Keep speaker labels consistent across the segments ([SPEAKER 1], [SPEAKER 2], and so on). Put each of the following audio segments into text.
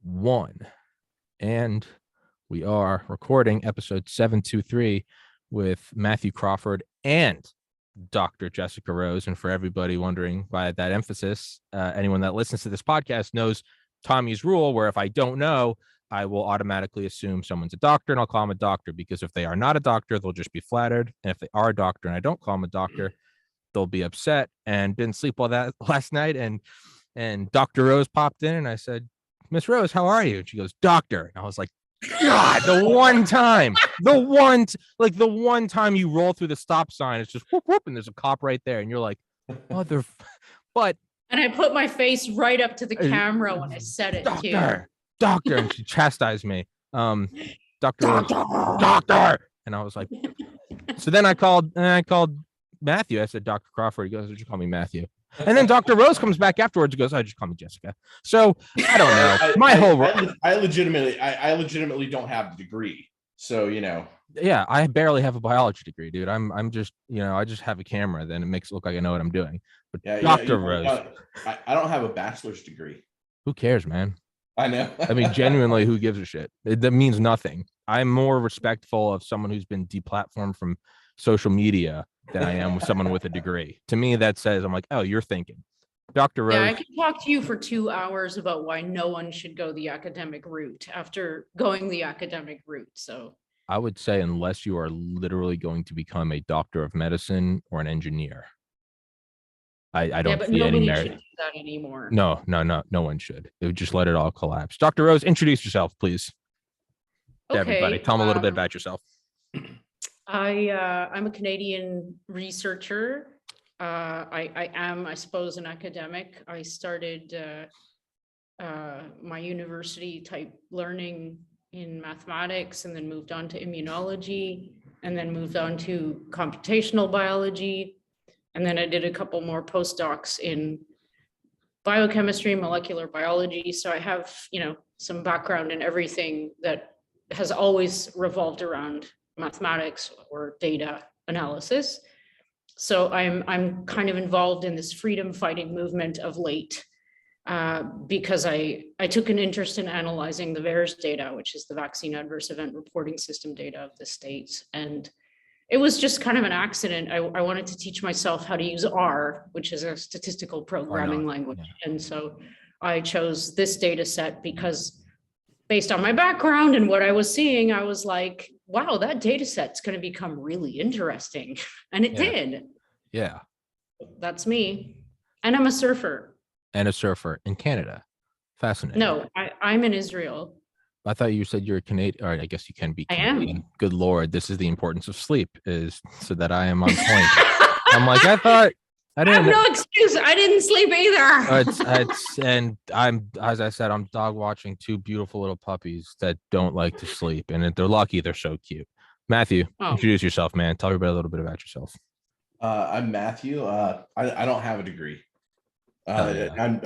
[SPEAKER 1] 1. And we are recording episode 723 with Matthew Crawford and Dr. Jessica Rose. And for everybody wondering why that emphasis, anyone that listens to this podcast knows Tommy's rule, where if I don't know, I will automatically assume someone's a doctor and I'll call them a doctor, because if they are not a doctor, they'll just be flattered. And if they are a doctor and I don't call them a doctor, they'll be upset. And didn't sleep well that last night. And Dr. Rose popped in and I said, "Miss Rose, how are you?" And she goes, "Doctor." And I was like, God, the one time you roll through the stop sign, it's just whoop, whoop, and there's a cop right there. And you're like, mother, but.
[SPEAKER 2] And I put my face right up to the camera when I said it,
[SPEAKER 1] Doctor. And she chastised me. Doctor. And I was like, so then I called Matthew. I said, "Dr. Crawford." He goes, "Did you call me Matthew?" And then Dr. Rose comes back afterwards and goes, "I just call me Jessica." So I don't know.
[SPEAKER 3] I legitimately don't have the degree. So,
[SPEAKER 1] Yeah, I barely have a biology degree, dude. I'm just, I just have a camera. Then it makes it look like I know what I'm doing. But yeah, Dr. Rose,
[SPEAKER 3] I don't have a bachelor's degree.
[SPEAKER 1] Who cares, man?
[SPEAKER 3] I know.
[SPEAKER 1] I mean, genuinely, who gives a shit? That means nothing. I'm more respectful of someone who's been deplatformed from social media than I am with someone with a degree. To me, that says, I'm like, oh, you're thinking. Dr. Rose.
[SPEAKER 2] Yeah, I can talk to you for 2 hours about why no one should go the academic route after going the academic route. So
[SPEAKER 1] I would say, unless you are literally going to become a doctor of medicine or an engineer, I don't see any merit.
[SPEAKER 2] Should do that anymore.
[SPEAKER 1] No one should. It would just let it all collapse. Dr. Rose, introduce yourself, please. Okay, everybody, tell them a little bit about yourself.
[SPEAKER 2] I'm a Canadian researcher. I am, I suppose, an academic. I started my university type learning in mathematics, and then moved on to immunology, and then moved on to computational biology. And then I did a couple more postdocs in biochemistry, molecular biology. So I have, some background in everything that has always revolved around mathematics or data analysis. So I'm kind of involved in this freedom fighting movement of late, because I took an interest in analyzing the VAERS data, which is the vaccine adverse event reporting system data of the states. And it was just kind of an accident. I wanted to teach myself how to use R, which is a statistical programming language. Yeah. And so I chose this data set because based on my background and what I was seeing, I was like, wow, that data set's going to become really interesting. And it did.
[SPEAKER 1] Yeah.
[SPEAKER 2] That's me. And I'm a surfer.
[SPEAKER 1] And a surfer in Canada. Fascinating.
[SPEAKER 2] No, I'm in Israel.
[SPEAKER 1] I thought you said you're Canadian. All right, I guess you can be Canadian.
[SPEAKER 2] I am.
[SPEAKER 1] Good Lord, this is the importance of sleep, is so that I am on point. I'm like, I have
[SPEAKER 2] no excuse. I didn't sleep either.
[SPEAKER 1] And as I said, I'm dog watching 2 beautiful little puppies that don't like to sleep, and if they're lucky, they're so cute. Matthew, introduce yourself, man. Tell everybody a little bit about yourself.
[SPEAKER 3] I'm Matthew. I don't have a degree. I'm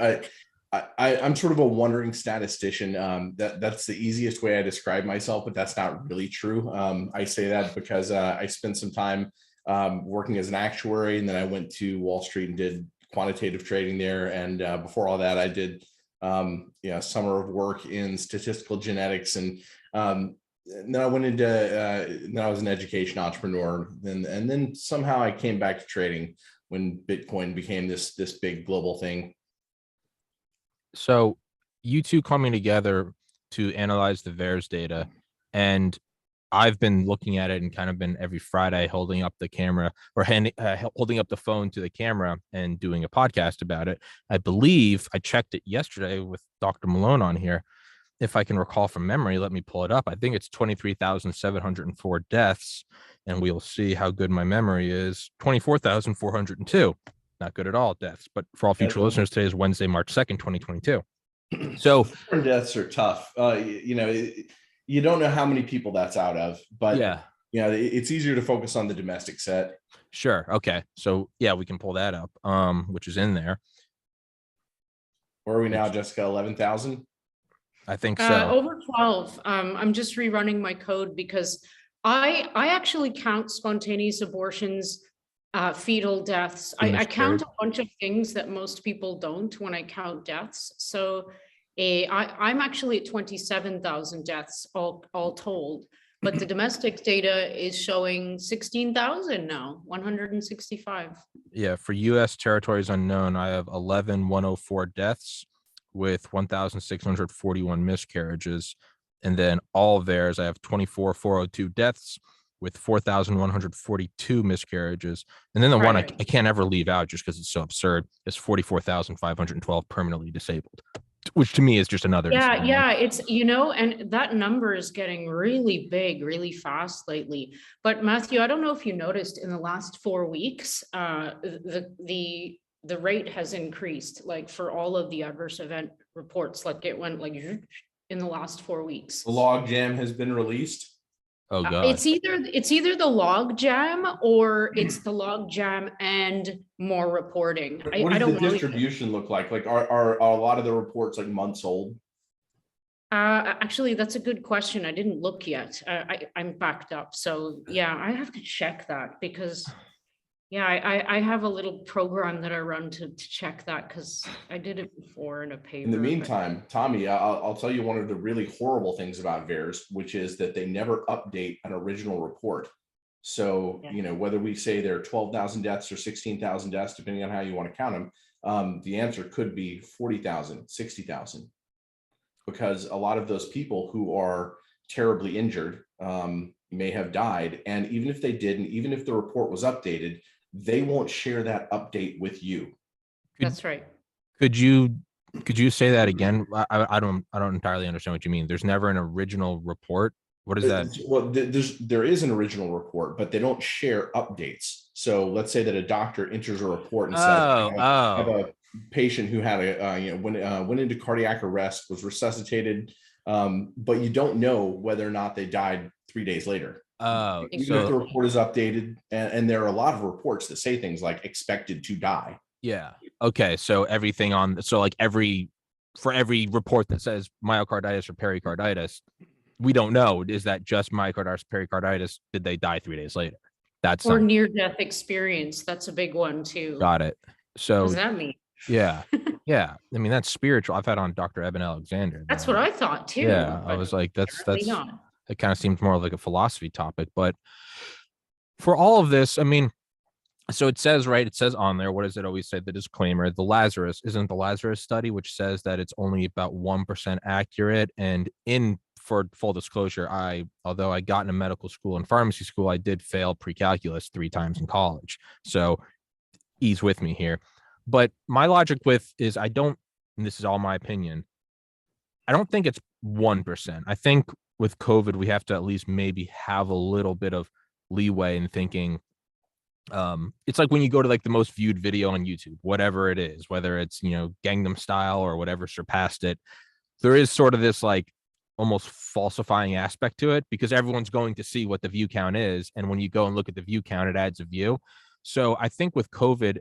[SPEAKER 3] sort of a wandering statistician. That's the easiest way I describe myself, but that's not really true. I say that because I spent some time working as an actuary, and then I went to Wall Street and did quantitative trading there. And before all that, I did summer of work in statistical genetics, and then I went into then I was an education entrepreneur, and then somehow I came back to trading when Bitcoin became this big global thing.
[SPEAKER 1] So you two coming together to analyze the VAERS data, and I've been looking at it and kind of been every Friday holding up the camera or holding up the phone to the camera and doing a podcast about it. I believe I checked it yesterday with Dr. Malone on here. If I can recall from memory, let me pull it up. I think it's 23,704 deaths, and we'll see how good my memory is. 24,402. Not good at all, deaths. But for all future listeners, today is Wednesday, March 2nd, 2022. So
[SPEAKER 3] deaths are tough. You don't know how many people that's out of, but it's easier to focus on the domestic set.
[SPEAKER 1] Sure. Okay. So yeah, we can pull that up, which is in there.
[SPEAKER 3] Where are we now, Jessica? 11,000?
[SPEAKER 1] I think so.
[SPEAKER 2] Over 12. I'm just rerunning my code because I actually count spontaneous abortions, fetal deaths. I count a bunch of things that most people don't when I count deaths. So I'm actually at 27,000 deaths all told, but the domestic data is showing 16,000 now, 165.
[SPEAKER 1] Yeah, for U.S. territories unknown, I have 11,104 deaths with 1,641 miscarriages. And then all VAERS, I have 24,402 deaths with 4,142 miscarriages. And then the one
[SPEAKER 2] Right.
[SPEAKER 1] I can't ever leave out just because it's so absurd is 44,512 permanently disabled, which to me is just another.
[SPEAKER 2] Yeah,
[SPEAKER 1] insane
[SPEAKER 2] yeah,
[SPEAKER 1] number.
[SPEAKER 2] it's, you know, and that number is getting really big, really fast lately. But Matthew, I don't know if you noticed in the last 4 weeks, the rate has increased, like for all of the adverse event reports, like it went like in the last 4 weeks.
[SPEAKER 3] The log jam has been released.
[SPEAKER 1] Oh God.
[SPEAKER 2] It's either the log jam or it's the log jam and more reporting.
[SPEAKER 3] What
[SPEAKER 2] I
[SPEAKER 3] does the
[SPEAKER 2] don't know yet.
[SPEAKER 3] distribution look like? Like, are a lot of the reports like months old?
[SPEAKER 2] Actually, that's a good question. I didn't look yet. I'm backed up. So yeah, I have to check that because yeah, I have a little program that I run to check that because I did it before in a paper.
[SPEAKER 3] In the
[SPEAKER 2] but-
[SPEAKER 3] meantime, Tommy, I'll tell you one of the really horrible things about VAERS, which is that they never update an original report. So,
[SPEAKER 2] Yeah.
[SPEAKER 3] you know, whether we say there are 12,000 deaths or 16,000 deaths, depending on how you want to count them, the answer could be 40,000, 60,000. Because a lot of those people who are terribly injured may have died. And even if they didn't, even if the report was updated, they won't share that update with you.
[SPEAKER 2] That's right.
[SPEAKER 1] Could you say that again? I don't entirely understand what you mean. There's never an original report. What is that?
[SPEAKER 3] Well, there is an original report, but they don't share updates. So let's say that a doctor enters a report and says, I have a patient who had went into cardiac arrest, was resuscitated, but you don't know whether or not they died 3 days later.
[SPEAKER 1] Oh,
[SPEAKER 3] Even if the report is updated, and there are a lot of reports that say things like expected to die.
[SPEAKER 1] yeah. Okay. So everything like for every report that says myocarditis or pericarditis, we don't know. Is that just myocarditis, pericarditis? Did they die 3 days later? That's
[SPEAKER 2] Or near-death experience. That's a big one too.
[SPEAKER 1] got it.
[SPEAKER 2] What
[SPEAKER 1] So
[SPEAKER 2] does that mean?
[SPEAKER 1] yeah. Yeah. I mean, that's spiritual. I've had on Dr. Evan Alexander.
[SPEAKER 2] That's what I thought too.
[SPEAKER 1] Yeah. I
[SPEAKER 2] but
[SPEAKER 1] was like,
[SPEAKER 2] apparently not.
[SPEAKER 1] it kind of seems more like a philosophy topic. But for all of this, I mean, so it says, right, it says on there, what does it always say? The disclaimer, the Lazarus study, which says that it's only about 1% accurate. And for full disclosure, although I got into medical school and pharmacy school, I did fail pre-calculus 3 times in college. So ease with me here. But my logic is and this is all my opinion, I don't think it's 1%. I think with COVID, we have to at least maybe have a little bit of leeway in thinking. It's like when you go to like the most viewed video on YouTube, whatever it is, whether it's, Gangnam Style or whatever surpassed it, there is sort of this like almost falsifying aspect to it because everyone's going to see what the view count is. And when you go and look at the view count, it adds a view. So I think with COVID,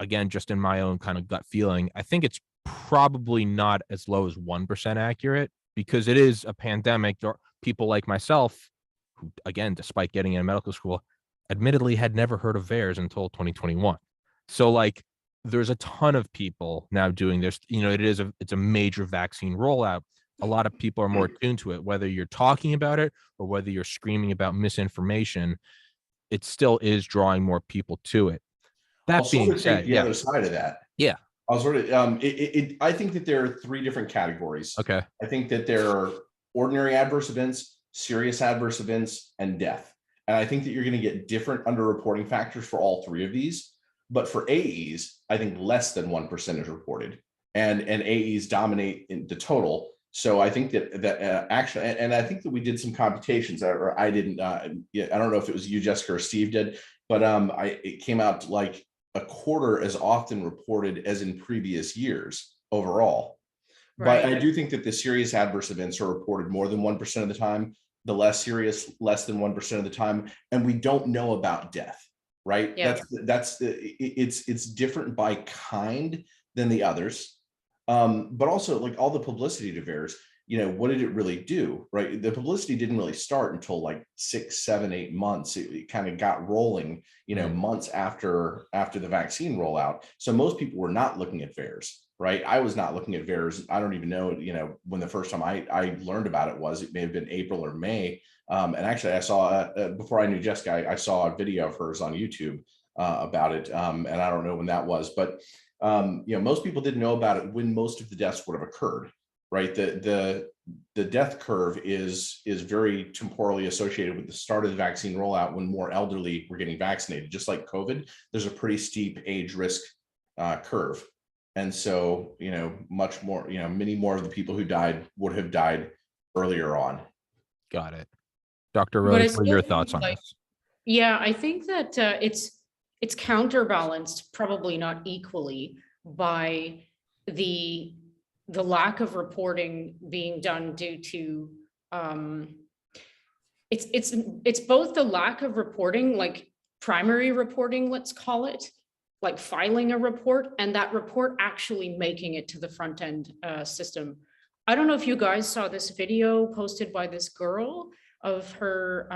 [SPEAKER 1] again, just in my own kind of gut feeling, I think it's probably not as low as 1% accurate because it is a pandemic. There are people like myself who, again, despite getting in medical school, admittedly had never heard of VAERS until 2021. So like there's a ton of people now doing this, it's a major vaccine rollout. A lot of people are more attuned to it, whether you're talking about it or whether you're screaming about misinformation, it still is drawing more people to it. That being said,
[SPEAKER 3] the other side of that.
[SPEAKER 1] Yeah.
[SPEAKER 3] I was sort of, I think that there are 3 different categories.
[SPEAKER 1] Okay.
[SPEAKER 3] I think that there are ordinary adverse events, serious adverse events, and death. And I think that you're going to get different underreporting factors for all 3 of these. But for AEs, I think less than 1% is reported, and AEs dominate in the total. So I think that actually, and I think that we did some computations, or I didn't. I don't know if it was you, Jessica, or Steve did, but it came out like a quarter as often reported as in previous years overall.
[SPEAKER 2] Right.
[SPEAKER 3] But I do think that the serious adverse events are reported more than 1% of the time, the less serious, less than 1% of the time. And we don't know about death, right?
[SPEAKER 2] Yeah.
[SPEAKER 3] It's different by kind than the others. But also like all the publicity to VAERS, what did it really do, right? The publicity didn't really start until like 6, 7, 8 months. It kind of got rolling, months after the vaccine rollout. So most people were not looking at VAERS. right? I was not looking at VAERS. I don't even know, when the first time I learned about it was, it may have been April or May. And actually I saw, before I knew Jessica, I saw a video of hers on YouTube about it. And I don't know when that was, but most people didn't know about it when most of the deaths would have occurred, right? The death curve is very temporally associated with the start of the vaccine rollout, when more elderly were getting vaccinated. Just like COVID, there's a pretty steep age risk curve. And so, much more, many more of the people who died would have died earlier on.
[SPEAKER 1] Got it. Dr.
[SPEAKER 2] But I
[SPEAKER 1] Rose, what are your
[SPEAKER 2] still
[SPEAKER 1] thoughts
[SPEAKER 2] think,
[SPEAKER 1] on
[SPEAKER 2] like,
[SPEAKER 1] this?
[SPEAKER 2] yeah, I think that it's counterbalanced, probably not equally, by the lack of reporting being done due to it's both the lack of reporting, like primary reporting, let's call it, like filing a report, and that report actually making it to the front end system. I don't know if you guys saw this video posted by this girl of her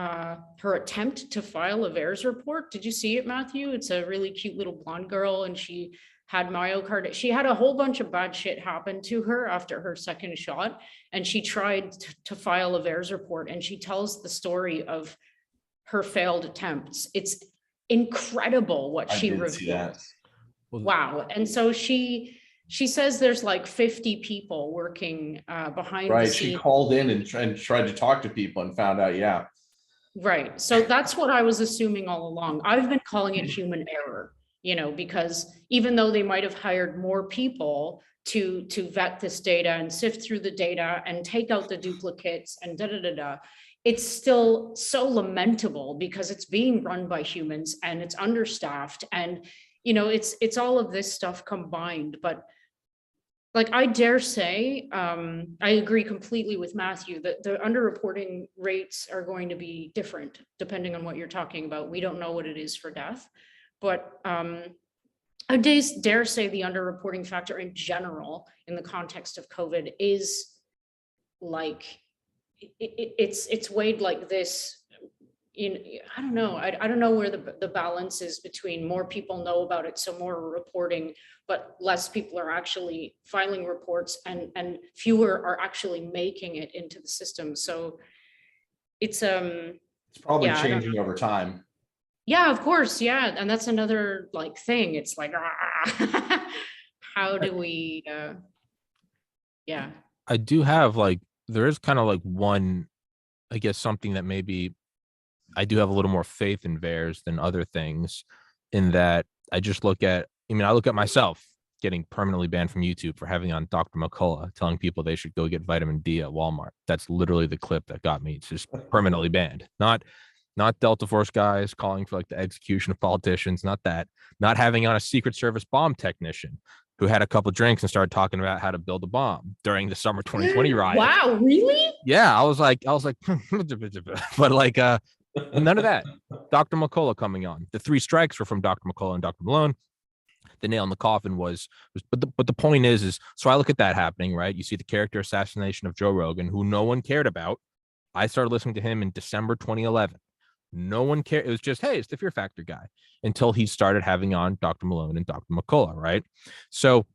[SPEAKER 2] attempt to file a VAERS report. Did you see it, Matthew? It's a really cute little blonde girl, and she had myocarditis. She had a whole bunch of bad shit happen to her after her second shot, and she tried to file a VAERS report, and she tells the story of her failed attempts. It's incredible what
[SPEAKER 3] I
[SPEAKER 2] she
[SPEAKER 3] did see
[SPEAKER 2] revealed.
[SPEAKER 3] that.
[SPEAKER 2] Wow. And so she says there's like 50 people working behind the
[SPEAKER 3] Right.
[SPEAKER 2] scenes.
[SPEAKER 3] She called in and tried to talk to people and found out, yeah.
[SPEAKER 2] Right. So that's what I was assuming all along. I've been calling it human error, because even though they might have hired more people to vet this data and sift through the data and take out the duplicates and it's still so lamentable because it's being run by humans and it's understaffed, and it's all of this stuff combined. But like, I dare say, I agree completely with Matthew that the underreporting rates are going to be different depending on what you're talking about. We don't know what it is for death, but I dare say the underreporting factor in general in the context of COVID is like, it's weighed like this. I don't know. I don't know where the balance is between more people know about it, so more reporting, but less people are actually filing reports, and fewer are actually making it into the system. So it's
[SPEAKER 3] probably
[SPEAKER 2] yeah,
[SPEAKER 3] changing over time.
[SPEAKER 2] Yeah, of course. Yeah. And that's another like thing. It's like, how do we, yeah.
[SPEAKER 1] I do have there is kind of like one, I guess, something that maybe I do have a little more faith in VAERS than other things, in that I look at myself getting permanently banned from YouTube for having on Dr. McCullough telling people they should go get vitamin D at Walmart. That's literally the clip that got me. It's just permanently banned. Not Delta Force guys calling for like the execution of politicians, not that. Not having on a Secret Service bomb technician who had a couple drinks and started talking about how to build a bomb during the summer 2020 riot.
[SPEAKER 2] Wow, really?
[SPEAKER 1] Yeah, I was like, but like none of that. Dr. McCullough coming on. The 3 strikes were from Dr. McCullough and Dr. Malone. The nail in the coffin was but the point is so I look at that happening, right? You see the character assassination of Joe Rogan, who no one cared about. I started listening to him in December 2011. No one cared. It was just, hey, it's the Fear Factor guy, until he started having on Dr. Malone and Dr. McCullough, right? So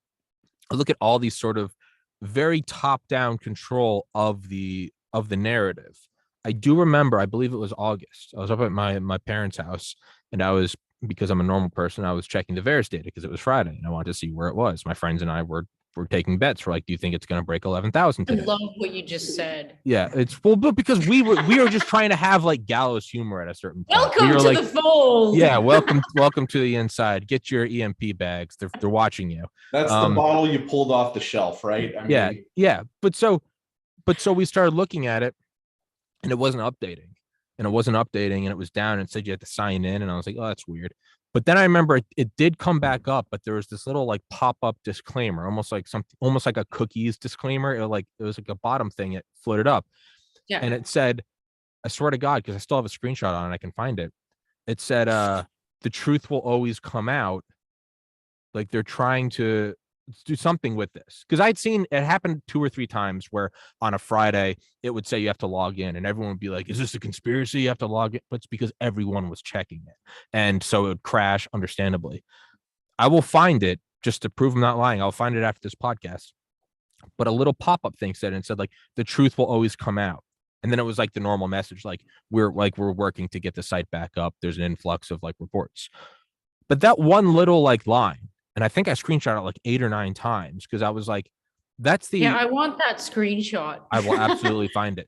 [SPEAKER 1] I look at all these sort of very top-down control of the narrative. I do remember, I believe it was August. I was up at my parents' house, and I was, because I'm a normal person, I was checking the VAERS data because it was Friday and I wanted to see where it was. My friends and I were taking bets. We're like, do you think it's going to break 11,000
[SPEAKER 2] I
[SPEAKER 1] today?
[SPEAKER 2] love what you just said.
[SPEAKER 1] Yeah, it's full, but because we were just trying to have like gallows humor at a certain point.
[SPEAKER 2] Welcome
[SPEAKER 1] we were
[SPEAKER 2] to
[SPEAKER 1] like,
[SPEAKER 2] the fold.
[SPEAKER 1] Yeah, welcome to the inside. Get your EMP bags. They're watching you.
[SPEAKER 3] That's the bottle you pulled off the shelf, right? I mean,
[SPEAKER 1] yeah. But so we started looking at it, and it wasn't updating, and it was down, and it said you had to sign in, and I was like, oh, that's weird. But then I remember it did come back up, but there was this little like pop-up disclaimer, almost like a cookies disclaimer. It was like a bottom thing. It floated up,
[SPEAKER 2] Yeah.
[SPEAKER 1] and it said, I swear to God, because I still have a screenshot on it, I can find it. It said, the truth will always come out. Like they're trying to do something with this. Because I'd seen it happen 2 or 3 times where on a Friday, it would say you have to log in, and everyone would be like, is this a conspiracy? You have to log in. But it's because everyone was checking it. And so it would crash, understandably. I will find it just to prove I'm not lying. I'll find it after this podcast. But a little pop-up thing said, and said like, the truth will always come out. And then it was like the normal message, like we're working to get the site back up. There's an influx of like reports. But that one little like line, and I think I screenshot it like 8 or 9 times, because I was like, that's the
[SPEAKER 2] Yeah, I want that screenshot.
[SPEAKER 1] I will absolutely find it.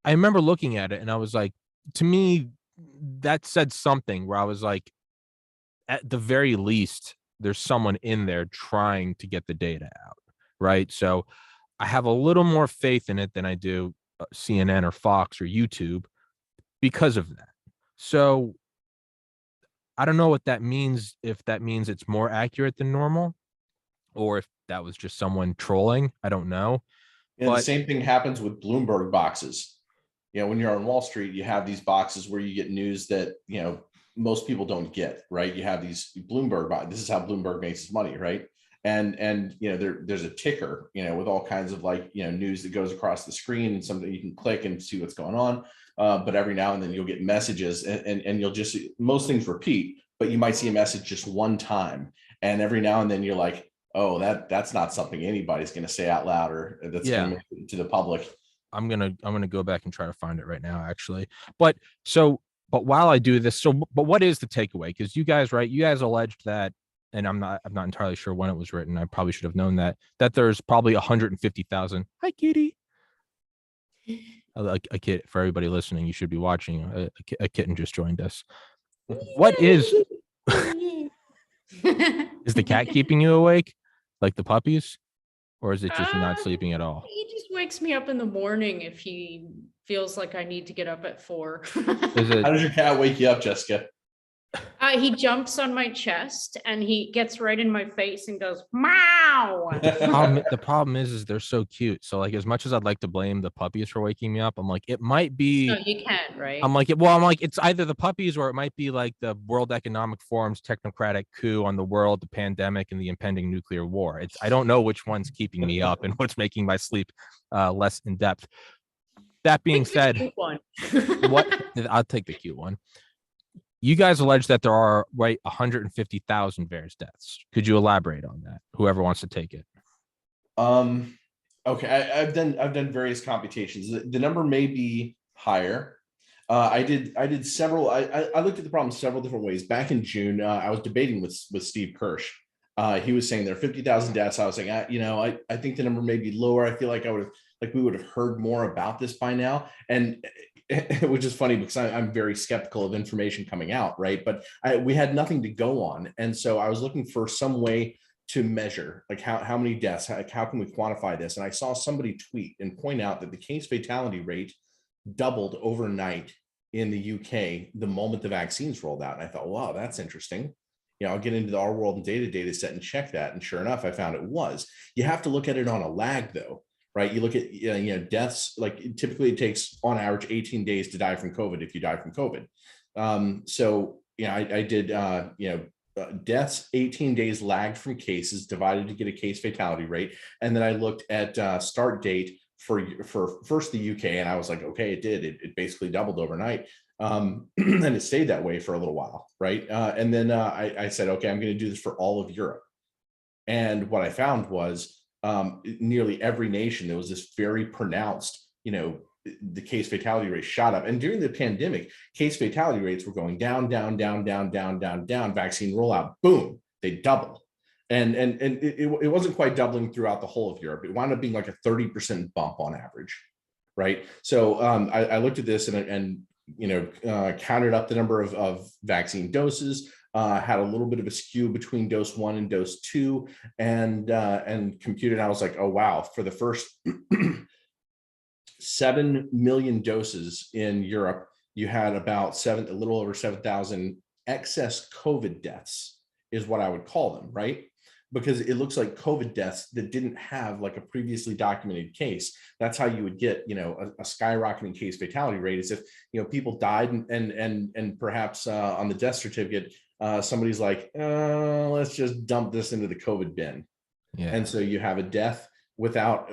[SPEAKER 1] I remember looking at it and I was like, to me, that said something where I was like, at the very least, there's someone in there trying to get the data out, right? So I have a little more faith in it than I do CNN or Fox or YouTube because of that. So I don't know what that means, if that means it's more accurate than normal, or if that was just someone trolling. I don't know.
[SPEAKER 3] And the
[SPEAKER 1] But
[SPEAKER 3] same thing happens with Bloomberg boxes. When you're on Wall Street, you have these boxes where you get news that, most people don't get, right? You have these Bloomberg, this is how Bloomberg makes its money, right? And there's a ticker, with all kinds of like, news that goes across the screen, and something you can click and see what's going on. But every now and then you'll get messages, and you'll just, most things repeat, but you might see a message just one time. And every now and then you're like, oh, that's not something anybody's going to say out loud, or that's going to make it to the public.
[SPEAKER 1] I'm gonna go back and try to find it right now, actually. But while I do this, but what is the takeaway? Because you guys alleged that, and I'm not entirely sure when it was written. I probably should have known that there's probably 150,000. Hi, kitty. A kid, for everybody listening, you should be watching. A kitten just joined us. What is the cat keeping you awake, like the puppies, or is it just not sleeping at all?
[SPEAKER 2] He just wakes me up in the morning if he feels like I need to get up at 4.
[SPEAKER 1] Is it?
[SPEAKER 3] How does your cat wake you up, Jessica?
[SPEAKER 2] He jumps on my chest and he gets right in my face and goes, meow.
[SPEAKER 1] The problem is they're so cute. So like, as much as I'd like to blame the puppies for waking me up, I'm like, it might be.
[SPEAKER 2] No, you can't, right?
[SPEAKER 1] I'm like, it's either the puppies, or it might be like the World Economic Forum's technocratic coup on the world, the pandemic, and the impending nuclear war. I don't know which one's keeping me up and what's making my sleep less in depth. That being said, I'll take the cute one. You guys allege that there are 150,000 VAERS deaths. Could you elaborate on that? Whoever wants to take it.
[SPEAKER 3] Okay, I've done various computations. The number may be higher. I did several. I looked at the problem several different ways. Back in June, I was debating with Steve Kirsch. He was saying there are 50,000 deaths. I was saying, I think the number may be lower. I feel like we would have heard more about this by now. And which is funny because I'm very skeptical of information coming out, right? But we had nothing to go on. And so I was looking for some way to measure, like how many deaths, how can we quantify this? And I saw somebody tweet and point out that the case fatality rate doubled overnight in the UK the moment the vaccines rolled out. And I thought, wow, that's interesting. I'll get into the Our World and data set and check that. And sure enough, I found it was. You have to look at it on a lag though, right? You look at, deaths, like typically it takes on average 18 days to die from COVID if you die from COVID. I did, deaths 18 days lagged from cases divided to get a case fatality rate. And then I looked at start date for first the UK, and I was like, okay, it did. It basically doubled overnight. And it stayed that way for a little while, right? And then I said, okay, I'm going to do this for all of Europe. And what I found was nearly every nation, there was this very pronounced, the case fatality rate shot up. And during the pandemic, case fatality rates were going down. Vaccine rollout, boom, they double. And it wasn't quite doubling throughout the whole of Europe. It wound up being like a 30% bump on average, right? So I looked at this and counted up the number of vaccine doses, had a little bit of a skew between dose 1 and dose 2, and computed. I was like, oh wow, for the first 7 million doses in Europe, you had about a little over 7,000 excess COVID deaths, is what I would call them, right? Because it looks like COVID deaths that didn't have like a previously documented case. That's how you would get, a skyrocketing case fatality rate, is if, people died and perhaps on the death certificate, somebody's like, let's just dump this into the COVID bin. Yeah. And so you have a death without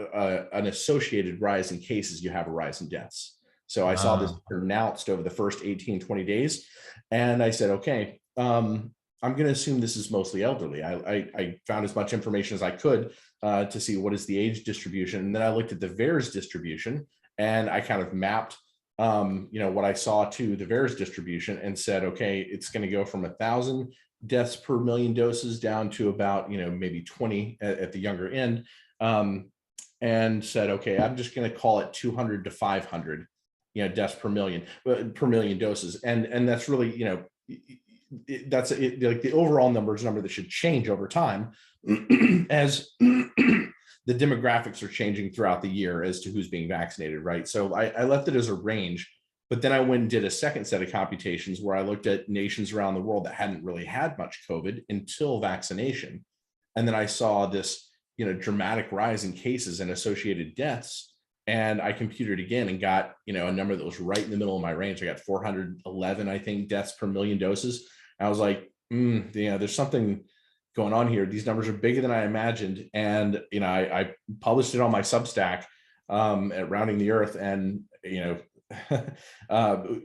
[SPEAKER 3] an associated rise in cases, you have a rise in deaths. So I saw this pronounced over the first 18, 20 days. And I said, okay, I'm going to assume this is mostly elderly. I found as much information as I could to see what is the age distribution. And then I looked at the VAERS distribution, and I kind of mapped, what I saw to the VAERS distribution and said, okay, it's going to go from 1,000 deaths per million doses down to about, maybe 20 at the younger end. And said, okay, I'm just going to call it 200 to 500, deaths per million doses. And that's really, that's it, like the overall number that should change over time as the demographics are changing throughout the year as to who's being vaccinated, right? So I left it as a range, but then I went and did a second set of computations where I looked at nations around the world that hadn't really had much COVID until vaccination. And then I saw this, dramatic rise in cases and associated deaths. And I computed again and got, a number that was right in the middle of my range. I got 411, I think, deaths per million doses. I was like, there's something going on here. These numbers are bigger than I imagined. And, I published it on my Substack at Rounding the Earth. And,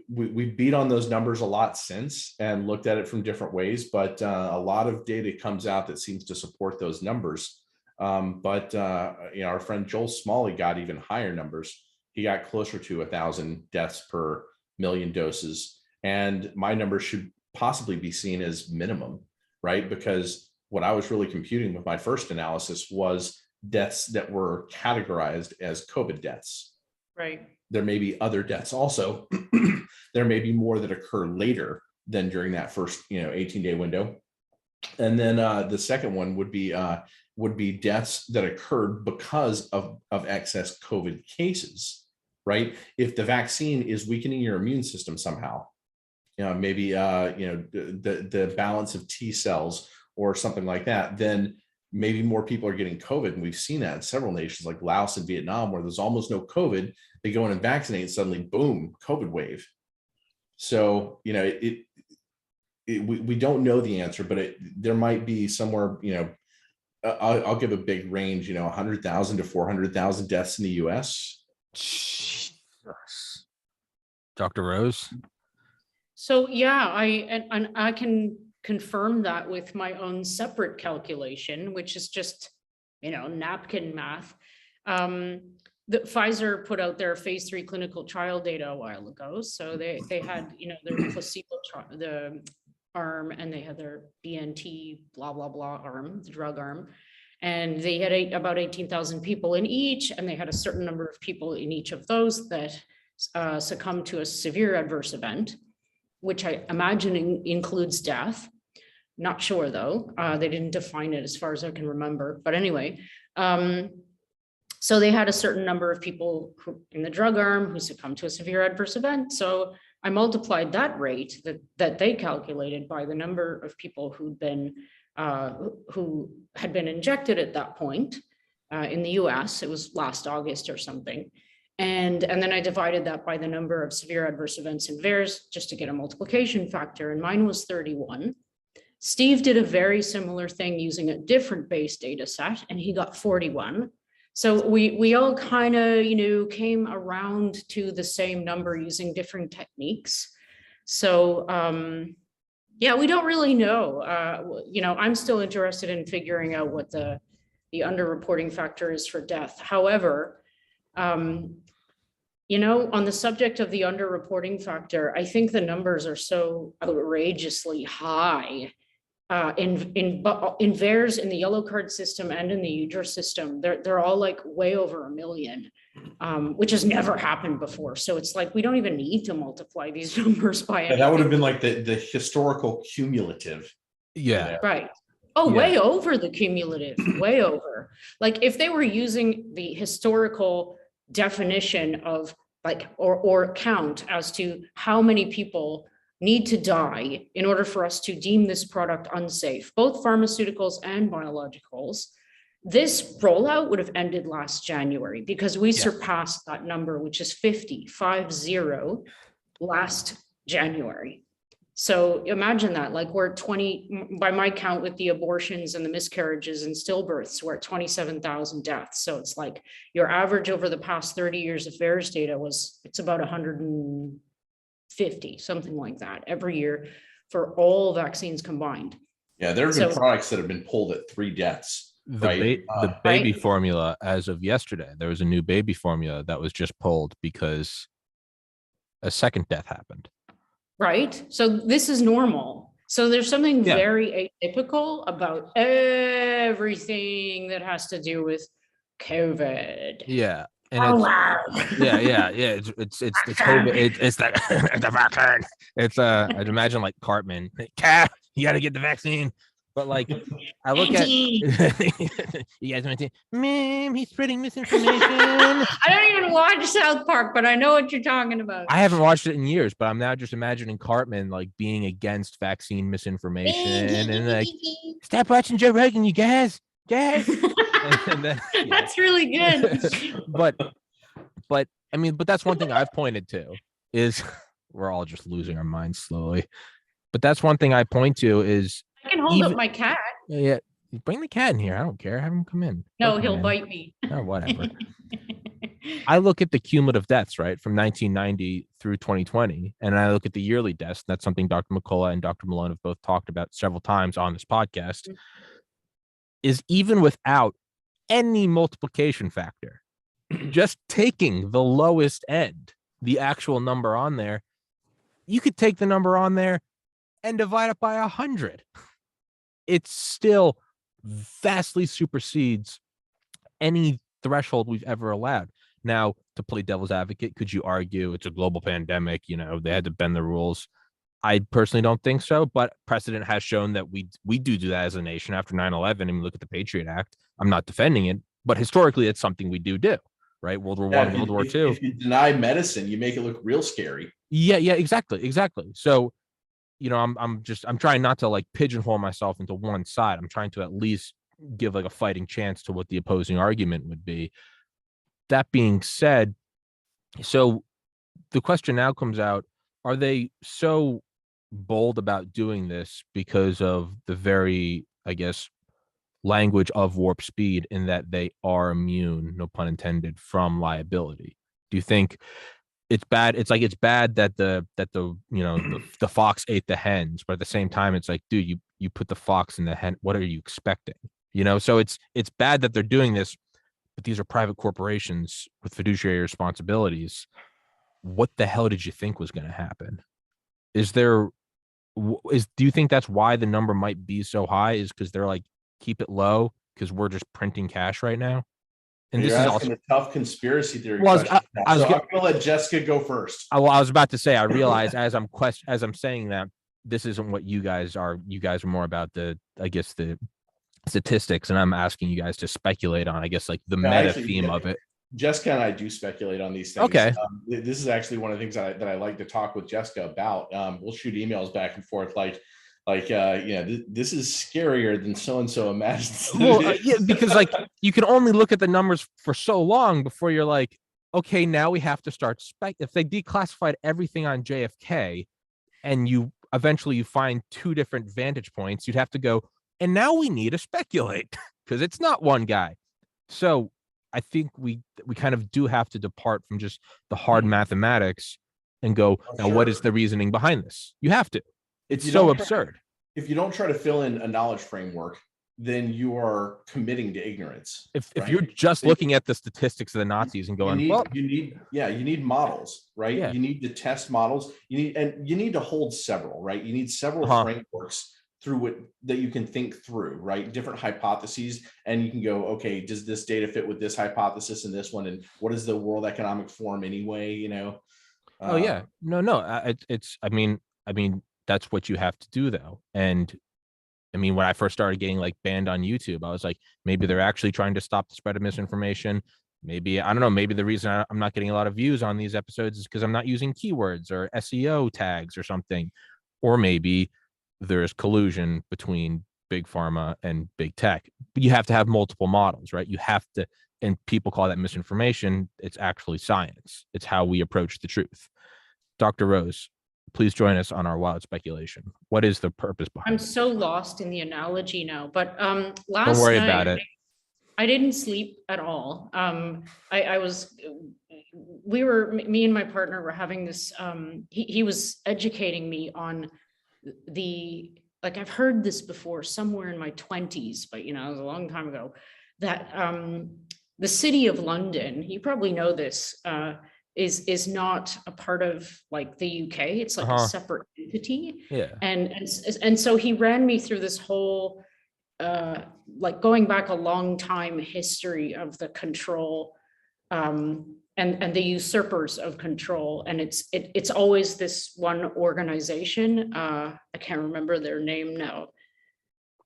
[SPEAKER 3] we beat on those numbers a lot since and looked at it from different ways. But a lot of data comes out that seems to support those numbers. But our friend Joel Smalley got even higher numbers. He got closer to 1,000 deaths per million doses. And my numbers should possibly be seen as minimum, right? Because what I was really computing with my first analysis was deaths that were categorized as COVID deaths.
[SPEAKER 2] Right.
[SPEAKER 3] There may be other deaths also. There may be more that occur later than during that first, 18-day window. And then the second one would be deaths that occurred because of excess COVID cases, right? If the vaccine is weakening your immune system somehow, maybe the balance of T cells or something like that, then maybe more people are getting COVID. And we've seen that in several nations like Laos and Vietnam, where there's almost no COVID. They go in and vaccinate, and suddenly, boom, COVID wave. So, we don't know the answer, but there might be somewhere, I'll give a big range, 100,000 to 400,000 deaths in the US.
[SPEAKER 1] Jesus. Dr. Rose?
[SPEAKER 2] So yeah, I can confirm that with my own separate calculation, which is just, napkin math. The Pfizer put out their phase 3 clinical trial data a while ago. So they had, their placebo the arm, and they had their BNT blah blah blah arm, the drug arm, and they had about 18,000 people in each, and they had a certain number of people in each of those that succumbed to a severe adverse event, which I imagine includes death. Not sure though. They didn't define it as far as I can remember. But anyway, so they had a certain number of people in the drug arm who succumbed to a severe adverse event. So I multiplied that rate that they calculated by the number of people who had been injected at that point in the US. It was last August or something. And then I divided that by the number of severe adverse events in VAERS just to get a multiplication factor, and mine was 31. Steve did a very similar thing using a different base data set, and he got 41. So we all kind of, came around to the same number using different techniques. So yeah, we don't really know. I'm still interested in figuring out what the underreporting factor is for death. However, on the subject of the underreporting factor, I think the numbers are so outrageously high in VAERS, in the yellow card system, and in the UDRA system. They're all like way over 1 million, which has never happened before. So it's like we don't even need to multiply these numbers by anything.
[SPEAKER 3] That would have been like the historical cumulative.
[SPEAKER 1] Yeah.
[SPEAKER 2] Right. Oh,
[SPEAKER 1] Yeah.
[SPEAKER 2] way over the cumulative, way over. Like if they were using the historical definition of or count as to how many people need to die in order for us to deem this product unsafe, both pharmaceuticals and biologicals, this rollout would have ended last January, because we surpassed that number, which is 50 last January. So imagine that, like we're 20, by my count with the abortions and the miscarriages and stillbirths, we're at 27,000 deaths. So it's like your average over the past 30 years of VAERS data it's about 150, something like that every year for all vaccines combined.
[SPEAKER 3] Yeah, there have been
[SPEAKER 2] So-
[SPEAKER 3] products that have been pulled at 3 deaths.
[SPEAKER 1] The
[SPEAKER 3] Right.
[SPEAKER 1] the baby
[SPEAKER 2] Right.
[SPEAKER 1] formula, as of yesterday, there was a new baby formula that was just pulled because a second death happened.
[SPEAKER 2] Right? So this is normal. So there's something
[SPEAKER 1] Yeah.
[SPEAKER 2] very atypical about everything that has to do with COVID.
[SPEAKER 1] Yeah. And
[SPEAKER 2] Oh,
[SPEAKER 1] it's
[SPEAKER 2] wow.
[SPEAKER 1] yeah. It's the COVID. It's the the vaccine. It's I'd imagine like Cartman. Cat, you got to get the vaccine. But like, I look at
[SPEAKER 2] Auntie.
[SPEAKER 1] you guys want to, ma'am, he's spreading misinformation.
[SPEAKER 2] I don't even watch South Park, but I know what you're talking about.
[SPEAKER 1] I haven't watched it in years, but I'm now just imagining Cartman like being against vaccine misinformation and like, stop watching Joe Rogan, you guys. And then, yeah.
[SPEAKER 2] That's really good.
[SPEAKER 1] but I mean, but that's one thing I've pointed to is we're all just losing our minds slowly. But that's one thing I point to is
[SPEAKER 2] I can hold up my cat.
[SPEAKER 1] yeah, bring the cat in here. I don't care. Have him come in.
[SPEAKER 2] No,
[SPEAKER 1] Come
[SPEAKER 2] he'll
[SPEAKER 1] in.
[SPEAKER 2] bite me.
[SPEAKER 1] Oh, whatever. I look at the cumulative deaths, right, from 1990 through 2020, and I look at the yearly deaths. That's something Dr. McCullough and Dr. Malone have both talked about several times on this podcast. Is even without any multiplication factor, just taking the lowest end, the actual number on there, you could take the number on there and divide it by 100. It still vastly supersedes any threshold we've ever allowed. Now, to play devil's advocate, could you argue it's a global pandemic? You know, they had to bend the rules. I personally don't think so, but precedent has shown that we do that as a nation after 9/11. And we look at the Patriot Act. I'm not defending it, but historically, it's something we do, right? World War I, World War II.
[SPEAKER 3] If you deny medicine, you make it look real scary.
[SPEAKER 1] Yeah, exactly. So, you know, I'm trying not to like pigeonhole myself into one side. I'm trying to at least give like a fighting chance to what the opposing argument would be. That being said, so the question now comes out, are they so bold about doing this because of the very, I guess, language of warp speed in that they are immune, no pun intended, from liability? Do you think it's bad? It's like, it's bad that the you know, the fox ate the hens, but at the same time, it's like, dude, you put the fox in the hen. What are you expecting? You know, so it's bad that they're doing this, but these are private corporations with fiduciary responsibilities. What the hell did you think was going to happen? Do you think that's why the number might be so high? Is because they're like, keep it low because we're just printing cash right now? And
[SPEAKER 3] You're
[SPEAKER 1] this is
[SPEAKER 3] asking
[SPEAKER 1] also
[SPEAKER 3] a tough conspiracy theory
[SPEAKER 1] Well,
[SPEAKER 3] question.
[SPEAKER 1] I was
[SPEAKER 3] I'm going to let Jessica go first.
[SPEAKER 1] I was about to say, I realize as I'm saying that this isn't what you guys are. You guys are more about the, I guess, the statistics, and I'm asking you guys to speculate on, I guess, like the meta
[SPEAKER 3] actually,
[SPEAKER 1] theme
[SPEAKER 3] yeah.
[SPEAKER 1] of it.
[SPEAKER 3] Jessica and I do speculate on these things.
[SPEAKER 1] Okay.
[SPEAKER 3] This is actually one of the things that I like to talk with Jessica about. We'll shoot emails back and forth this is scarier than so-and-so imagines.
[SPEAKER 1] Well, yeah, because like you can only look at the numbers for so long before you're like, okay, now we have to start if they declassified everything on JFK and you eventually find two different vantage points, you'd have to go, and now we need to speculate because it's not one guy. So I think we kind of do have to depart from just the hard mathematics and go, now what is the reasoning behind this? You have to. It's so absurd.
[SPEAKER 3] If you don't try to fill in a knowledge framework, then you are committing to ignorance.
[SPEAKER 1] If you're just looking at the statistics of the Nazis and going,
[SPEAKER 3] you need models, right?
[SPEAKER 1] Yeah.
[SPEAKER 3] You need to test models. You need to hold several, right? You need several frameworks through it that you can think through, right? Different hypotheses, and you can go, okay, does this data fit with this hypothesis and this one, and what is the World Economic Forum anyway? You know?
[SPEAKER 1] Oh yeah, no. It's I mean, that's what you have to do though. And I mean, when I first started getting like banned on YouTube, I was like, maybe they're actually trying to stop the spread of misinformation. Maybe, I don't know, maybe the reason I'm not getting a lot of views on these episodes is because I'm not using keywords or SEO tags or something. Or maybe there's collusion between big pharma and big tech. But you have to have multiple models, right? You have to, and people call that misinformation. It's actually science. It's how we approach the truth. Dr. Rose, please join us on our wild speculation. What is the purpose behind it?
[SPEAKER 2] I'm so lost in the analogy now, but last
[SPEAKER 1] Don't worry
[SPEAKER 2] night,
[SPEAKER 1] about it.
[SPEAKER 2] I didn't sleep at all. Me and my partner were having this, he was educating me on like I've heard this before somewhere in my 20s, but it was a long time ago, that the city of London, you probably know this, is not a part of like the UK. It's like a separate entity.
[SPEAKER 1] Yeah.
[SPEAKER 2] And so he ran me through this whole like going back a long time history of the control and the usurpers of control. And it's always this one organization. I can't remember their name now.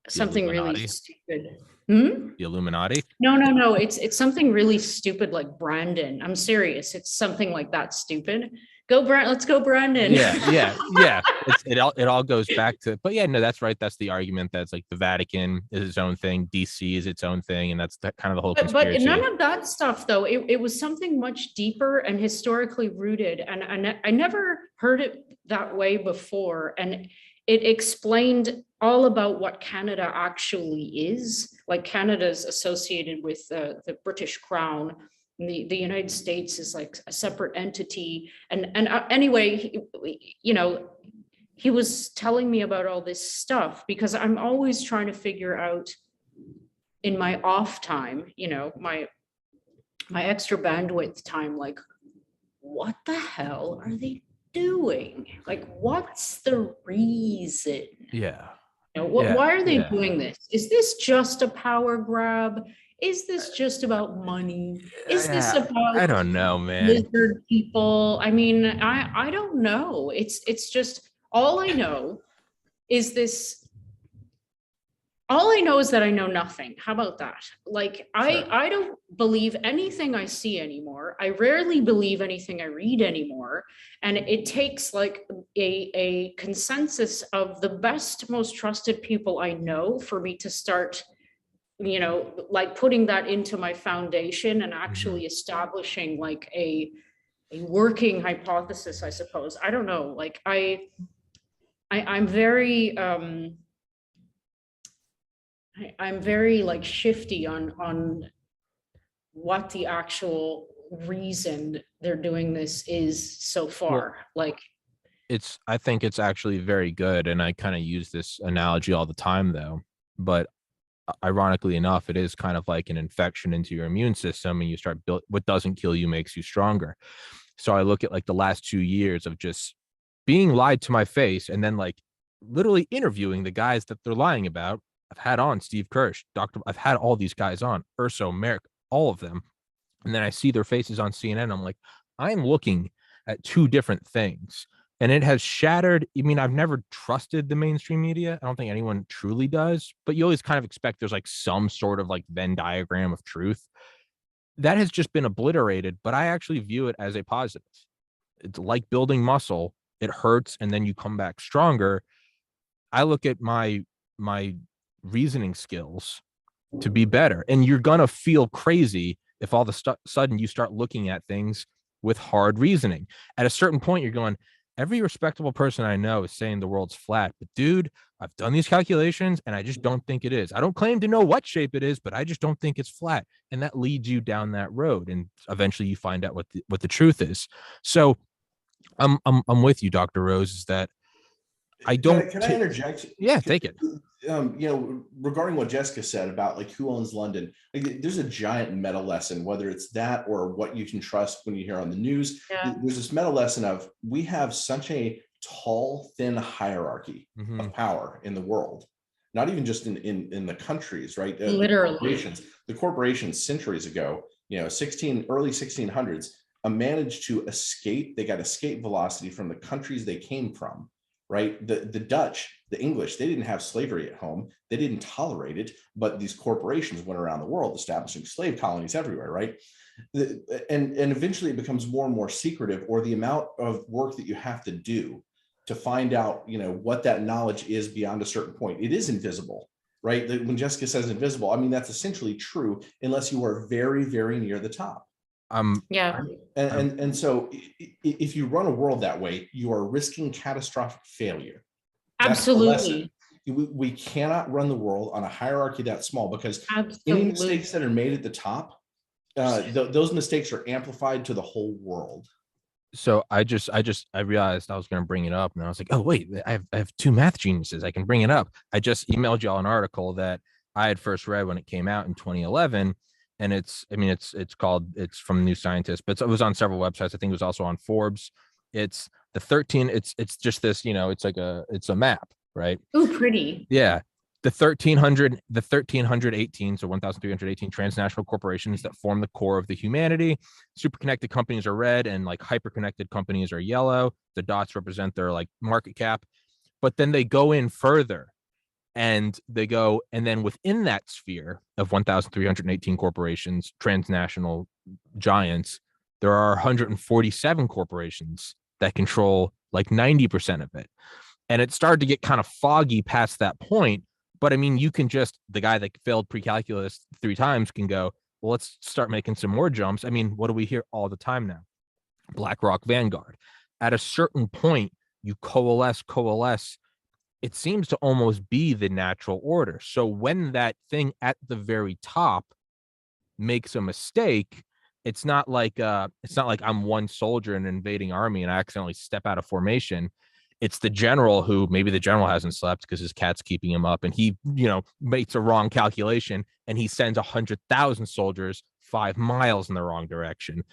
[SPEAKER 2] Something really stupid.
[SPEAKER 1] The Illuminati?
[SPEAKER 2] No. It's something really stupid like Brandon. I'm serious. It's something like that stupid. Let's go, Brandon.
[SPEAKER 1] Yeah. It all goes back to, but yeah, no, that's right. That's the argument. That's like the Vatican is its own thing, DC is its own thing, and that's that kind of the whole conspiracy.
[SPEAKER 2] But none of that stuff, though. It was something much deeper and historically rooted, and I never heard it that way before. And it explained all about what Canada actually is. Like Canada's associated with the British Crown. The United States is like a separate entity. And anyway, he was telling me about all this stuff because I'm always trying to figure out in my off time, my extra bandwidth time, like, what the hell are they doing? Like, what's the reason?
[SPEAKER 1] Yeah.
[SPEAKER 2] Why are they doing this? Is this just a power grab? Is this just about money? Is this about,
[SPEAKER 1] I don't know, man,
[SPEAKER 2] lizard people? I mean, I don't know. It's just, all I know is that I know nothing. How about that? Like, I don't believe anything I see anymore. I rarely believe anything I read anymore. And it takes like a consensus of the best, most trusted people I know for me to start, like putting that into my foundation and actually establishing like a working hypothesis, I suppose. I don't know. Like I'm very I'm very like shifty on what the actual reason they're doing this is so far.
[SPEAKER 1] I think it's actually very good, and I kind of use this analogy all the time though, but ironically enough, it is kind of like an infection into your immune system, and you start what doesn't kill you makes you stronger. So I look at like the last 2 years of just being lied to my face, and then like literally interviewing the guys that they're lying about. I've had on Steve Kirsch, I've had all these guys on, Urso, Merrick, all of them. And then I see their faces on CNN. I'm like, I'm looking at two different things. And it has shattered. I mean, I've never trusted the mainstream media. I don't think anyone truly does, but you always kind of expect there's like some sort of like Venn diagram of truth. That has just been obliterated, but I actually view it as a positive. It's like building muscle. It hurts, and then you come back stronger. I look at my reasoning skills to be better, and you're going to feel crazy if all of a sudden you start looking at things with hard reasoning. At a certain point, you're going, every respectable person I know is saying the world's flat, but dude, I've done these calculations and I just don't think it is. I don't claim to know what shape it is, but I just don't think it's flat. And that leads you down that road. And eventually you find out what the truth is. So I'm with you, Dr. Rose, is that I don't.
[SPEAKER 3] Can I interject?
[SPEAKER 1] Yeah, take it.
[SPEAKER 3] Regarding what Jessica said about like who owns London, like, there's a giant meta lesson, whether it's that or what you can trust when you hear on the news.
[SPEAKER 2] Yeah.
[SPEAKER 3] There's this meta lesson of we have such a tall, thin hierarchy of power in the world, not even just in the countries, right?
[SPEAKER 2] Literally,
[SPEAKER 3] the corporations centuries ago, early 1600s, managed to escape. They got escape velocity from the countries they came from. Right. The Dutch, the English, they didn't have slavery at home. They didn't tolerate it. But these corporations went around the world establishing slave colonies everywhere. Right. And eventually it becomes more and more secretive, or the amount of work that you have to do to find out, what that knowledge is beyond a certain point. It is invisible. Right. When Jessica says invisible, I mean, that's essentially true unless you are very, very near the top.
[SPEAKER 2] Yeah.
[SPEAKER 3] And so if you run a world that way, you are risking catastrophic failure.
[SPEAKER 2] Absolutely.
[SPEAKER 3] We cannot run the world on a hierarchy that small, because any mistakes that are made at the top, those mistakes are amplified to the whole world.
[SPEAKER 1] So I realized I was going to bring it up, and I was like, oh wait, I have two math geniuses. I can bring it up. I just emailed y'all an article that I had first read when it came out in 2011, and it's from New Scientist, but it was on several websites. I think it was also on Forbes. It's the 13. It's just this, it's a map, right?
[SPEAKER 2] Oh, pretty.
[SPEAKER 1] Yeah. The 1318, so 1318 transnational corporations that form the core of the humanity. Superconnected companies are red, and like hyperconnected companies are yellow. The dots represent their like market cap. But then they go in further, and then within that sphere of 1318 corporations, transnational giants, there are 147 corporations that control like 90% of it. And it started to get kind of foggy past that point. But I mean, the guy that failed pre-calculus 3 times can go, well, let's start making some more jumps. I mean, what do we hear all the time now? BlackRock, Vanguard. At a certain point, you coalesce. It seems to almost be the natural order. So when that thing at the very top makes a mistake, it's not like I'm one soldier in an invading army and I accidentally step out of formation. It's the general who maybe the general hasn't slept because his cat's keeping him up, and he, makes a wrong calculation and he sends 100,000 soldiers 5 miles in the wrong direction.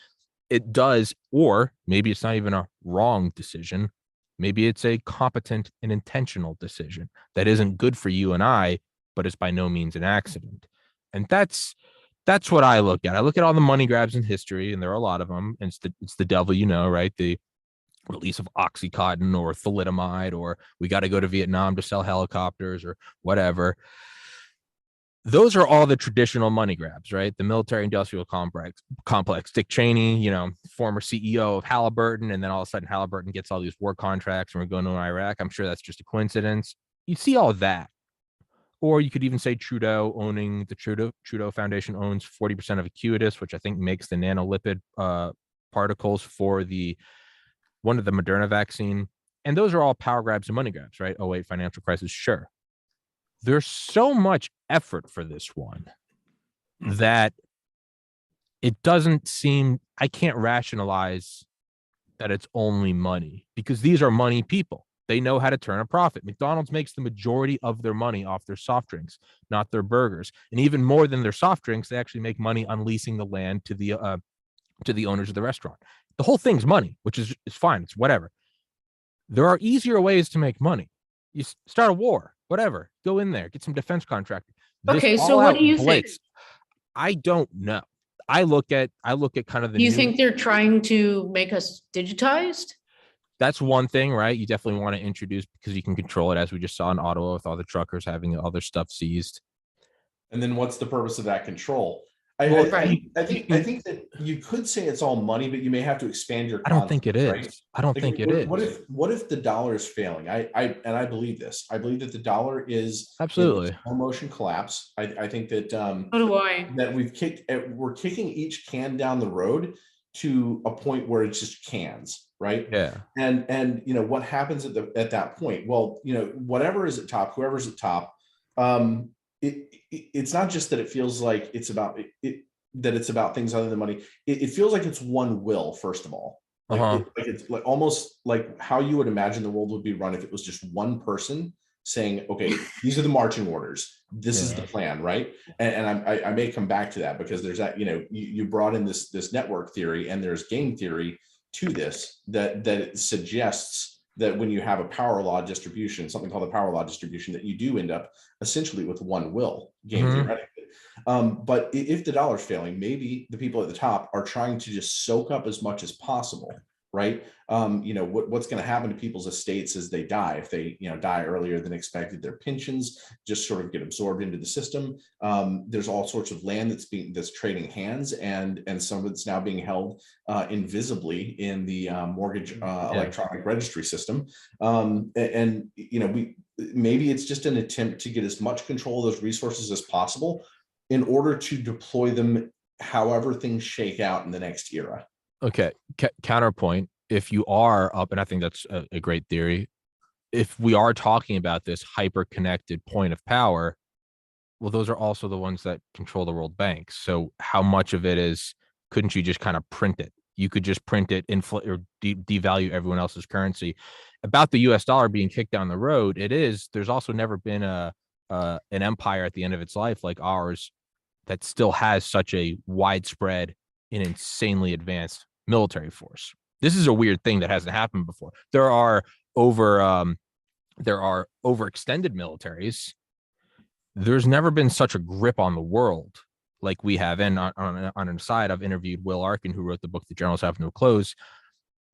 [SPEAKER 1] It does, or maybe it's not even a wrong decision. Maybe it's a competent and intentional decision that isn't good for you and I, but it's by no means an accident. And that's what I look at. I look at all the money grabs in history, and there are a lot of them. And it's the devil, right? The release of Oxycontin or thalidomide, or we got to go to Vietnam to sell helicopters or whatever. Those are all the traditional money grabs, right? The military industrial complex. Dick Cheney, former CEO of Halliburton, and then all of a sudden Halliburton gets all these war contracts and we're going to Iraq. I'm sure that's just a coincidence. You see all that. Or you could even say Trudeau Foundation owns 40% of Acuitas, which I think makes the nanolipid particles for one of the Moderna vaccine. And those are all power grabs and money grabs, right? Oh, wait, financial crisis. Sure. There's so much effort for this one that it doesn't seem, I can't rationalize that it's only money, because these are money people. They know how to turn a profit. McDonald's makes the majority of their money off their soft drinks, not their burgers. And even more than their soft drinks, they actually make money on leasing the land to the owners of the restaurant. The whole thing's money, which is fine. It's whatever. There are easier ways to make money. You start a war, whatever. Go in there, get some defense contracting.
[SPEAKER 2] Okay, so what do you think?
[SPEAKER 1] I don't know. I look at kind of the.
[SPEAKER 2] Do you think they're trying to make us digitized?
[SPEAKER 1] That's one thing, right? You definitely want to introduce, because you can control it, as we just saw in Ottawa with all the truckers having all their stuff seized.
[SPEAKER 3] And then what's the purpose of that control? I think that you could say it's all money, but you may have to expand your concept.
[SPEAKER 1] I don't think it is. Right? I don't think it is.
[SPEAKER 3] What if the dollar is failing? I believe this. I believe that the dollar is
[SPEAKER 1] absolutely
[SPEAKER 3] in slow motion collapse. I think that
[SPEAKER 2] so do I.
[SPEAKER 3] That we're kicking each can down the road to a point where it's just cans, right?
[SPEAKER 1] Yeah.
[SPEAKER 3] And what happens at that point? Well, whatever is at top, whoever's at top, it's not just that it feels like it's about that it's about things other than money. It feels like it's one will, first of all. It's like almost like how you would imagine the world would be run if it was just one person saying, okay, these are the marching orders. This is the plan, right? And I may come back to that, because there's that, you brought in this network theory, and there's game theory to this that it suggests that when you have a power law distribution, something called a power law distribution, that you do end up essentially with one will, game theoretically. But if the dollar's failing, maybe the people at the top are trying to just soak up as much as possible, right? What's going to happen to people's estates as they die? If they die earlier than expected, their pensions just sort of get absorbed into the system. There's all sorts of land that's trading hands, and some of it's now being held invisibly in the mortgage electronic registry system. Maybe it's just an attempt to get as much control of those resources as possible in order to deploy them however things shake out in the next era.
[SPEAKER 1] Okay. Counterpoint. If you are up, and I think that's a great theory, if we are talking about this hyper connected point of power, well, those are also the ones that control the world banks. So how much of it is, couldn't you just kind of print it You could just print it, inflate or devalue everyone else's currency. About the US dollar being kicked down the road, there's also never been an empire at the end of its life like ours that still has such a widespread and insanely advanced military force. This is a weird thing that hasn't happened before. There are overextended militaries. There's never been such a grip on the world like we have. And on an aside, I've interviewed Will Arkin, who wrote the book The Generals Have No Clothes.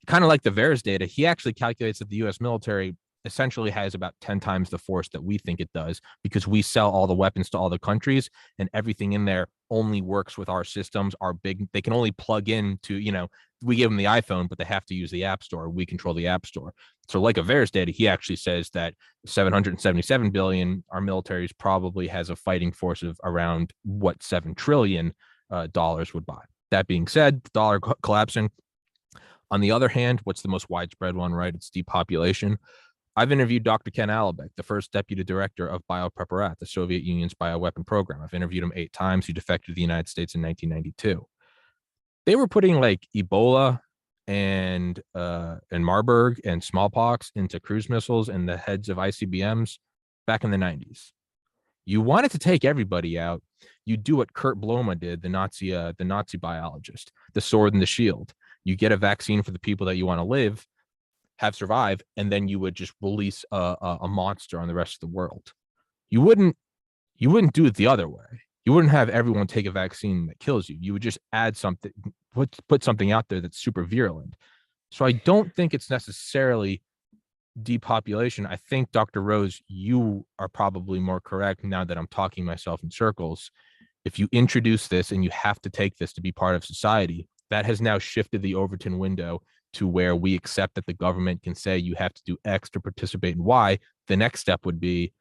[SPEAKER 1] Kind of like the VAERS data, he actually calculates that the US military essentially has about 10 times the force that we think it does, because we sell all the weapons to all the countries, and everything in there only works with our systems. They can only plug into, we give them the iPhone, but they have to use the App Store. We control the App Store. So like a VAERS data, he actually says that 777 billion, our military probably has a fighting force of around what $7 trillion would buy. That being said, the dollar collapsing. On the other hand, what's the most widespread one, right? It's depopulation. I've interviewed Dr. Ken Alibek, the first deputy director of Biopreparat, the Soviet Union's bioweapon program. I've interviewed him 8 times. He defected to the United States in 1992. They were putting like Ebola and Marburg and smallpox into cruise missiles and the heads of ICBMs back in the 90s. You wanted to take everybody out. You do what Kurt Bloma did, the Nazi biologist, the sword and the shield. You get a vaccine for the people that you want to have survived, and then you would just release a monster on the rest of the world. You wouldn't do it the other way. You wouldn't have everyone take a vaccine that kills you. You would just add something, put something out there that's super virulent. So I don't think it's necessarily depopulation. I think, Dr. Rose, you are probably more correct now that I'm talking myself in circles. If you introduce this and you have to take this to be part of society, that has now shifted the Overton window to where we accept that the government can say you have to do X to participate in Y. The next step would be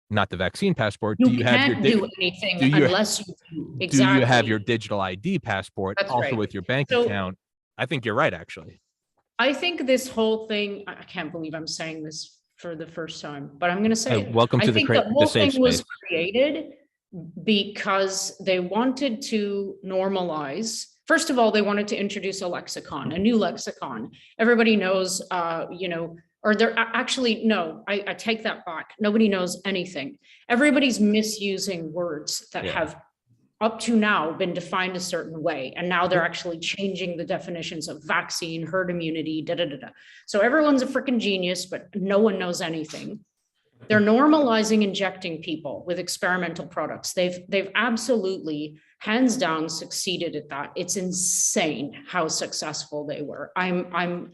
[SPEAKER 1] not the vaccine passport.
[SPEAKER 2] You can't do anything unless you do. Exactly.
[SPEAKER 1] Do you have your digital ID passport?
[SPEAKER 2] That's
[SPEAKER 1] also
[SPEAKER 2] right.
[SPEAKER 1] With your bank account? I think you're right, actually.
[SPEAKER 2] I think this whole thing, I can't believe I'm saying this for the first time, but I'm going to say it.
[SPEAKER 1] Welcome to the
[SPEAKER 2] whole
[SPEAKER 1] safe
[SPEAKER 2] thing was
[SPEAKER 1] space.
[SPEAKER 2] created because they wanted to normalize. First of all, they wanted to introduce a lexicon, a new lexicon. Everybody knows, or they're actually, no, I take that back. Nobody knows anything. Everybody's misusing words that have up to now been defined a certain way. And now they're actually changing the definitions of vaccine, herd immunity, So everyone's a freaking genius, but no one knows anything. They're normalizing injecting people with experimental products. They've absolutely, hands down, succeeded at that. It's insane how successful they were. I'm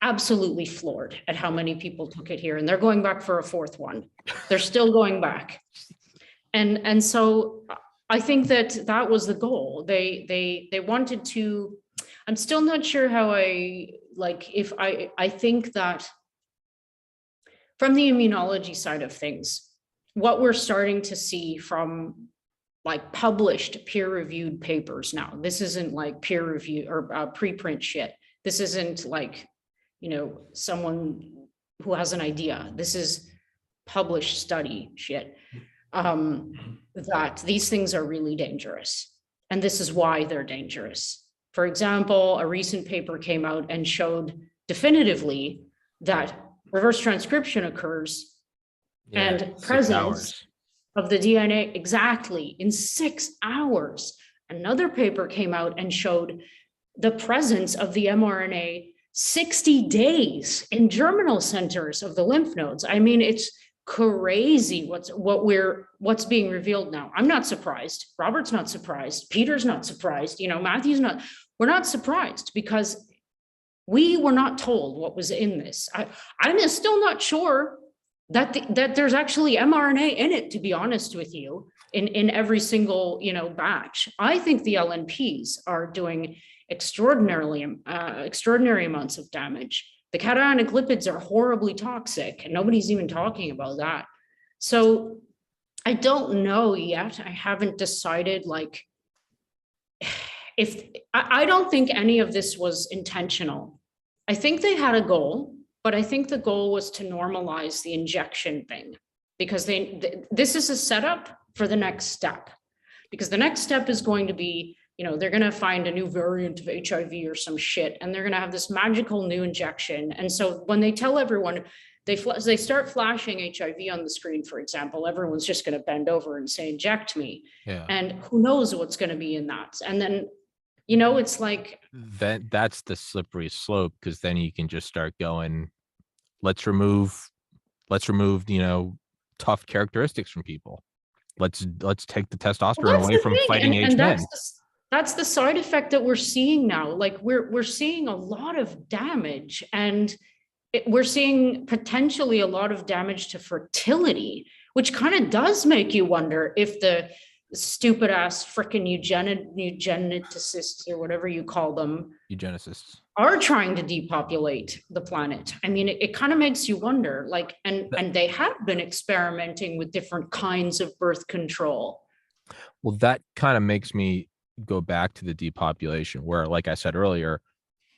[SPEAKER 2] absolutely floored at how many people took it here, and they're going back for a 4th one. They're still going back. And so I think that was the goal. They wanted to, I'm still not sure how I think that from the immunology side of things, what we're starting to see from like published peer-reviewed papers now, this isn't like peer review or preprint shit. This isn't like, someone who has an idea. This is published study shit. That these things are really dangerous. And this is why they're dangerous. For example, a recent paper came out and showed definitively that reverse transcription occurs and presence of the DNA exactly in 6 hours. Another paper came out and showed the presence of the mRNA 60 days in germinal centers of the lymph nodes. I mean, it's crazy what's being revealed now. I'm not surprised. Robert's not surprised. Peter's not surprised. Matthew's not. We're not surprised because we were not told what was in this. I'm still not sure that there's actually mRNA in it, to be honest with you, in every single batch. I think the LNPs are doing extraordinary amounts of damage. The cationic lipids are horribly toxic, and nobody's even talking about that. So I don't know yet. I haven't decided if I don't think any of this was intentional. I think they had a goal, but I think the goal was to normalize the injection thing, because this is a setup for the next step, because the next step is going to be they're going to find a new variant of HIV or some shit, and they're going to have this magical new injection. And so when they tell everyone, they start flashing HIV on the screen, for example, everyone's just going to bend over and say, inject me.
[SPEAKER 1] Yeah.
[SPEAKER 2] And who knows what's going to be in that. And then, it's like
[SPEAKER 1] that's the slippery slope, because then you can just start going, let's remove, tough characteristics from people. Let's take the testosterone away from fighting age men.
[SPEAKER 2] That's the side effect that we're seeing now. Like we're seeing a lot of damage, and we're seeing potentially a lot of damage to fertility, which kind of does make you wonder if the stupid ass freaking eugeneticists or whatever you call them,
[SPEAKER 1] eugenicists,
[SPEAKER 2] are trying to depopulate the planet. I mean, it kind of makes you wonder, like, and they have been experimenting with different kinds of birth control.
[SPEAKER 1] Well, that kind of makes me go back to the depopulation, where, like I said earlier,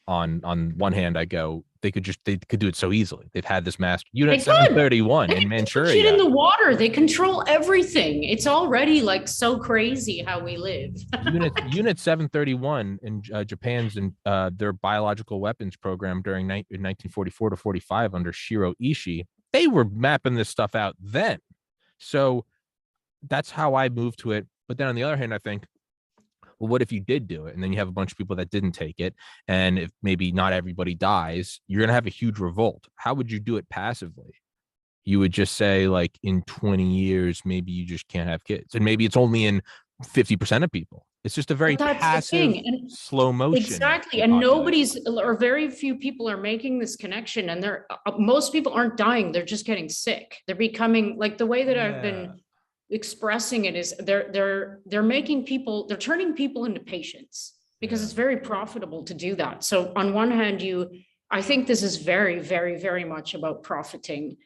[SPEAKER 1] on one hand, I go, they could do it so easily. They've had this master unit 731 in Manchuria.
[SPEAKER 2] Shit in the water. They control everything. It's already like so crazy how we live.
[SPEAKER 1] Unit 731 in Japan's and their biological weapons program during 1944 to 45 under Shiro Ishii. They were mapping this stuff out then. So that's how I moved to it. But then on the other hand, I think, well, what if you did do it and then you have a bunch of people that didn't take it, and if maybe not everybody dies, you're going to have a huge revolt. How would you do it passively? You would just say, like, in 20 years, maybe you just can't have kids, and maybe it's only in 50% of people. It's just a very passive, slow motion.
[SPEAKER 2] Exactly. And nobody's, or very few people are making this connection, and most people aren't dying. They're just getting sick. They're becoming, like, the way that I've been expressing it is they're turning people into patients, because it's very profitable to do that. So on one hand, I think this is very, very, very much about profiting,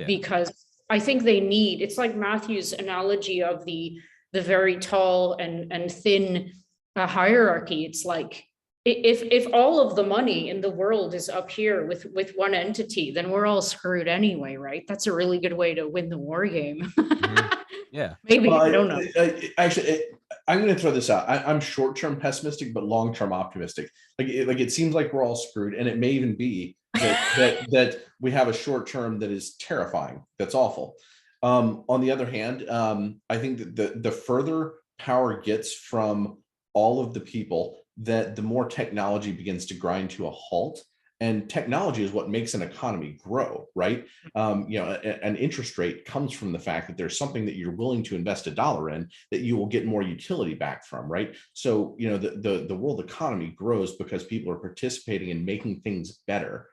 [SPEAKER 2] because I think it's like Matthew's analogy of the very tall and thin hierarchy. It's like, if all of the money in the world is up here with one entity, then we're all screwed anyway, right? That's a really good way to win the war game.
[SPEAKER 1] Yeah,
[SPEAKER 2] maybe. I don't know.
[SPEAKER 3] Actually, I'm going to throw this out. I'm short-term pessimistic, but long-term optimistic. Like it seems like we're all screwed, and it may even be that we have a short-term that is terrifying. That's awful. On the other hand, I think that the further power gets from all of the people, that the more technology begins to grind to a halt. And technology is what makes an economy grow, right? An interest rate comes from the fact that there's something that you're willing to invest $1 in that you will get more utility back from, right? So, the world economy grows because people are participating in making things better.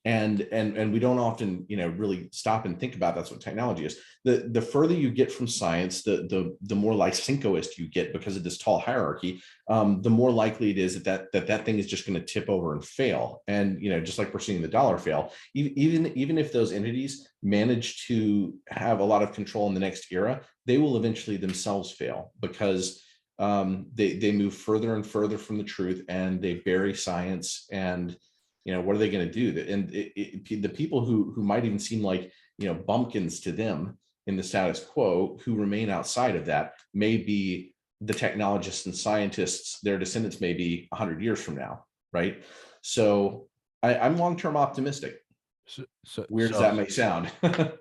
[SPEAKER 3] And we don't often, really stop and think about that's what technology is. The further you get from science, the more Lysenkoist you get because of this tall hierarchy, the more likely it is that thing is just going to tip over and fail. And, just like we're seeing the dollar fail, even if those entities manage to have a lot of control in the next era, they will eventually themselves fail, because they move further and further from the truth, and they bury science. And what are they going to do? And the people who might even seem like, bumpkins to them in the status quo, who remain outside of that, may be the technologists and scientists. Their descendants may be 100 years from now, right? So I'm long-term optimistic. So weird as that may sound.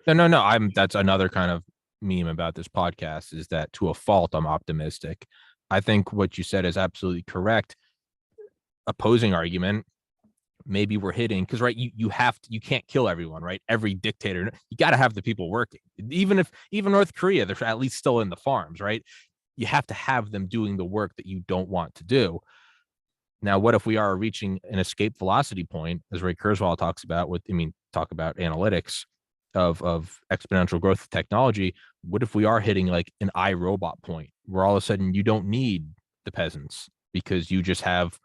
[SPEAKER 1] No. That's another kind of meme about this podcast, is that to a fault, I'm optimistic. I think what you said is absolutely correct. Opposing argument, maybe we're hitting, because you can't kill everyone, right? Every dictator, you got to have the people working. Even North Korea, they're at least still in the farms, right? You have to have them doing the work that you don't want to do. Now, what if we are reaching an escape velocity point, as Ray Kurzweil talks about talk about analytics of exponential growth of technology? What if we are hitting like an iRobot point, where all of a sudden you don't need the peasants, because you just have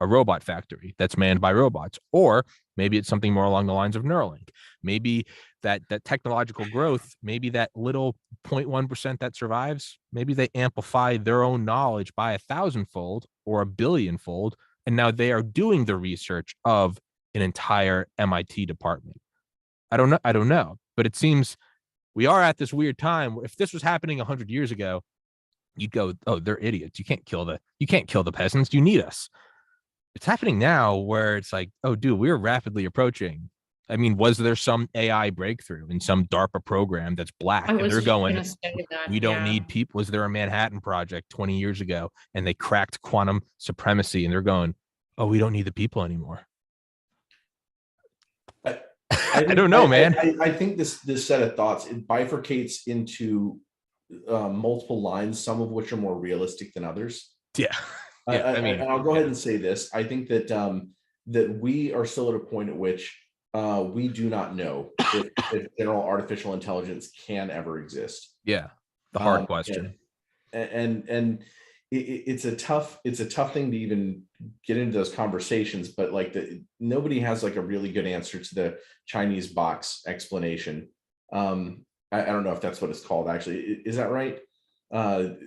[SPEAKER 1] a robot factory that's manned by robots? Or maybe it's something more along the lines of Neuralink. Maybe that technological growth, maybe that little 0.1% that survives, maybe they amplify their own knowledge by 1,000-fold or 1,000,000,000-fold, and now they are doing the research of an entire MIT department. I don't know, but it seems we are at this weird time where, if this was happening 100 years ago, you'd go, oh, they're idiots. You can't kill the peasants. You need us. It's happening now where it's like, oh, dude, we're rapidly approaching. I mean, was there some AI breakthrough in some DARPA program that's black
[SPEAKER 2] I
[SPEAKER 1] and
[SPEAKER 2] was
[SPEAKER 1] they're
[SPEAKER 2] just
[SPEAKER 1] going,
[SPEAKER 2] gonna say that,
[SPEAKER 1] we don't
[SPEAKER 2] yeah.
[SPEAKER 1] need people? Was there a Manhattan Project 20 years ago and they cracked quantum supremacy and they're going, oh, we don't need the people anymore? I don't know, man.
[SPEAKER 3] I think this set of thoughts, it bifurcates into multiple lines, some of which are more realistic than others.
[SPEAKER 1] Yeah. Yeah. I mean,
[SPEAKER 3] I'll go ahead and say this. I think that that we are still at a point at which we do not know if general artificial intelligence can ever exist.
[SPEAKER 1] yeah. The hard question.
[SPEAKER 3] And it's a tough thing to even get into those conversations, but like nobody has like a really good answer to the Chinese box explanation. I don't know if that's what it's called actually. Is that right? Where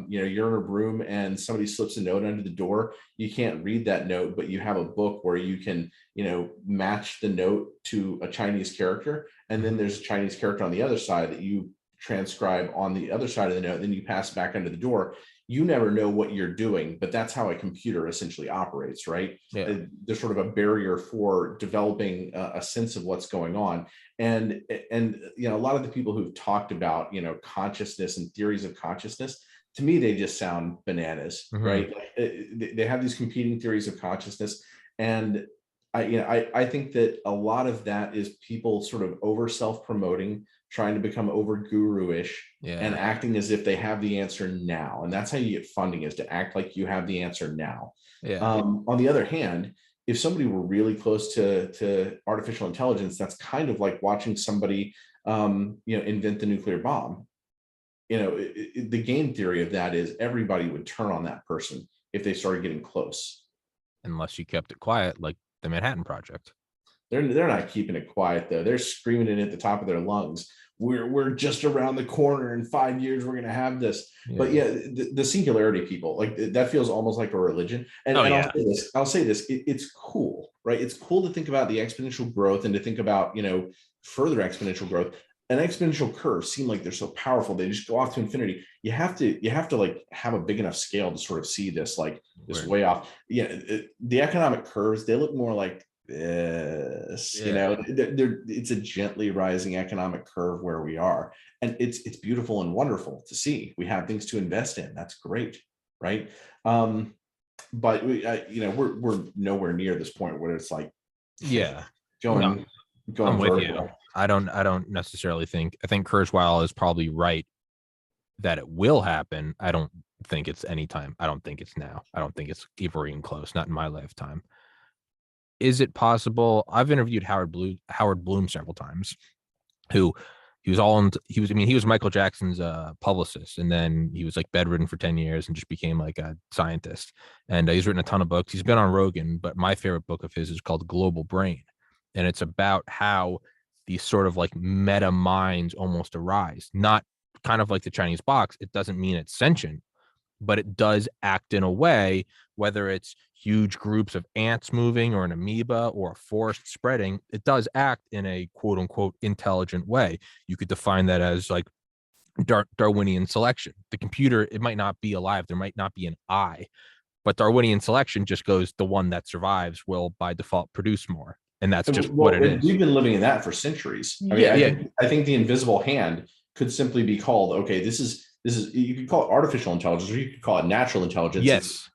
[SPEAKER 3] you know, you're in a room and somebody slips a note under the door. You can't read that note, but you have a book where you can, you know, match the note to a Chinese character, and then there's a Chinese character on the other side that you transcribe on the other side of the note, then you pass back under the door. You never know what you're doing, but that's how a computer essentially operates, right?
[SPEAKER 1] Yeah.
[SPEAKER 3] There's sort of a barrier for developing a sense of what's going on. And you know, a lot of the people who've talked about, you know, consciousness and theories of consciousness, to me, they just sound bananas, right? They have these competing theories of consciousness. And I think that a lot of that is people sort of over self-promoting, trying to become over guru-ish, and acting as if they have the answer now. And that's how you get funding, is to act like you have the answer now. On the other hand, if somebody were really close to artificial intelligence, that's kind of like watching somebody you know, invent the nuclear bomb. You know, the game theory of that is everybody would turn on that person if they started getting close.
[SPEAKER 1] Unless you kept it quiet, like the Manhattan Project.
[SPEAKER 3] They're not keeping it quiet though. They're screaming it at the top of their lungs. We're just around the corner. In 5 years, we're going to have this. But yeah, the singularity people, like that feels almost like a religion. And, I'll say this, it's cool, right? It's cool to think about the exponential growth and to think about, you know, further exponential growth. An exponential curve seem like they're so powerful. They just go off to infinity. You have to like have a big enough scale to sort of see this, like this way off. Yeah. The economic curves, they look more like this, you know, it's a gently rising economic curve where we are, and it's beautiful and wonderful to see. We have things to invest in. That's great, right? But we, you know, we're nowhere near this point where it's like, going
[SPEAKER 1] I'm with
[SPEAKER 3] vertical.
[SPEAKER 1] you. I don't necessarily think. I think Kurzweil is probably right that it will happen. I don't think it's anytime. I don't think it's now. I don't think it's even close. Not in my lifetime. Is it possible? I've interviewed Howard Bloom several times, who he was Michael Jackson's publicist, and then he was like bedridden for 10 years and just became like a scientist. And he's written a ton of books. He's been on Rogan, but my favorite book of his is called Global Brain. And it's about how these sort of like meta minds almost arise, not kind of like the Chinese box. It doesn't mean it's sentient, but it does act in a way, whether it's huge groups of ants moving or an amoeba or a forest spreading, it does act in a quote unquote intelligent way. You could define that as like Darwinian selection. The computer, it might not be alive. There might not be an eye, but Darwinian selection just goes, the one that survives will by default produce more. And that's just what it is.
[SPEAKER 3] We've been living in that for centuries. I mean, I think the invisible hand could simply be called, okay, this is, you could call it artificial intelligence, or you could call it natural intelligence.
[SPEAKER 1] Yes.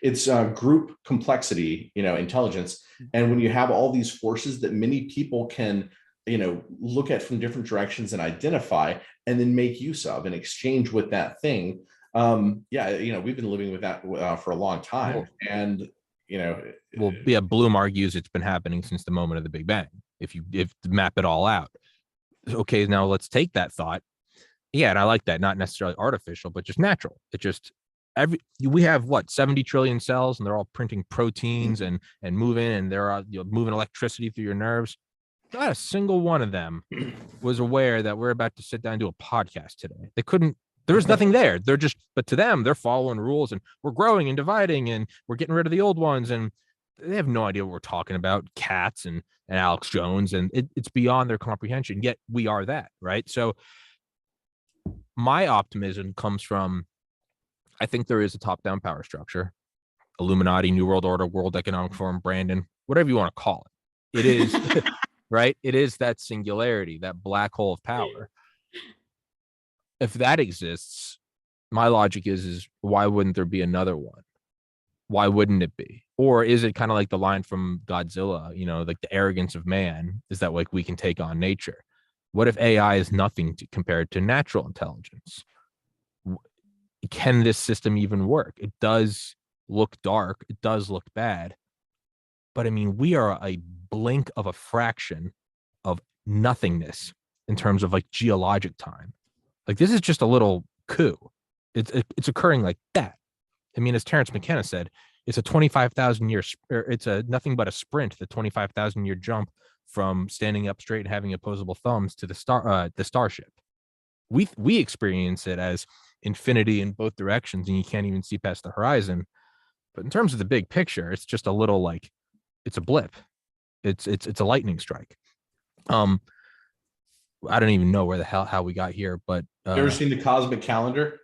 [SPEAKER 3] It's group complexity, you know, intelligence. And when you have all these forces that many people can, you know, look at from different directions and identify, and then make use of and exchange with that thing. Yeah, you know, we've been living with that for a long time. And, you know,
[SPEAKER 1] well, yeah, Bloom argues it's been happening since the moment of the Big Bang. If map it all out. Okay, now let's take that thought. Yeah, and I like that, not necessarily artificial, but just natural. It just we have what, 70 trillion cells, and they're all printing proteins and moving, and they're moving electricity through your nerves. Not a single one of them was aware that we're about to sit down and do a podcast today. They couldn't. There was nothing there. They're just, but to them, they're following rules, and we're growing and dividing, and we're getting rid of the old ones, and they have no idea what we're talking about. Cats and Alex Jones, and it's beyond their comprehension. Yet we are that, right? So my optimism comes from, I think there is a top-down power structure, Illuminati, New World Order, World Economic Forum, Brandon, whatever you want to call it. It is right. It is that singularity, that black hole of power. If that exists, my logic is why wouldn't there be another one? Why wouldn't it be? Or is it kind of like the line from Godzilla, like the arrogance of man is that like we can take on nature? What if AI is nothing compared to natural intelligence? Can this system even work? It does look dark. It does look bad. But I mean, we are a blink of a fraction of nothingness in terms of like geologic time. Like this is just a little coup. It's occurring like that. I mean, as Terrence McKenna said, it's a 25,000 year, or it's a nothing but a sprint, the 25,000 year jump from standing up straight and having opposable thumbs to the starship. We experience it as infinity in both directions, and you can't even see past the horizon. But in terms of the big picture, it's just a little like it's a blip. It's a lightning strike. I don't even know where the hell how we got here, but
[SPEAKER 3] You ever seen the cosmic calendar?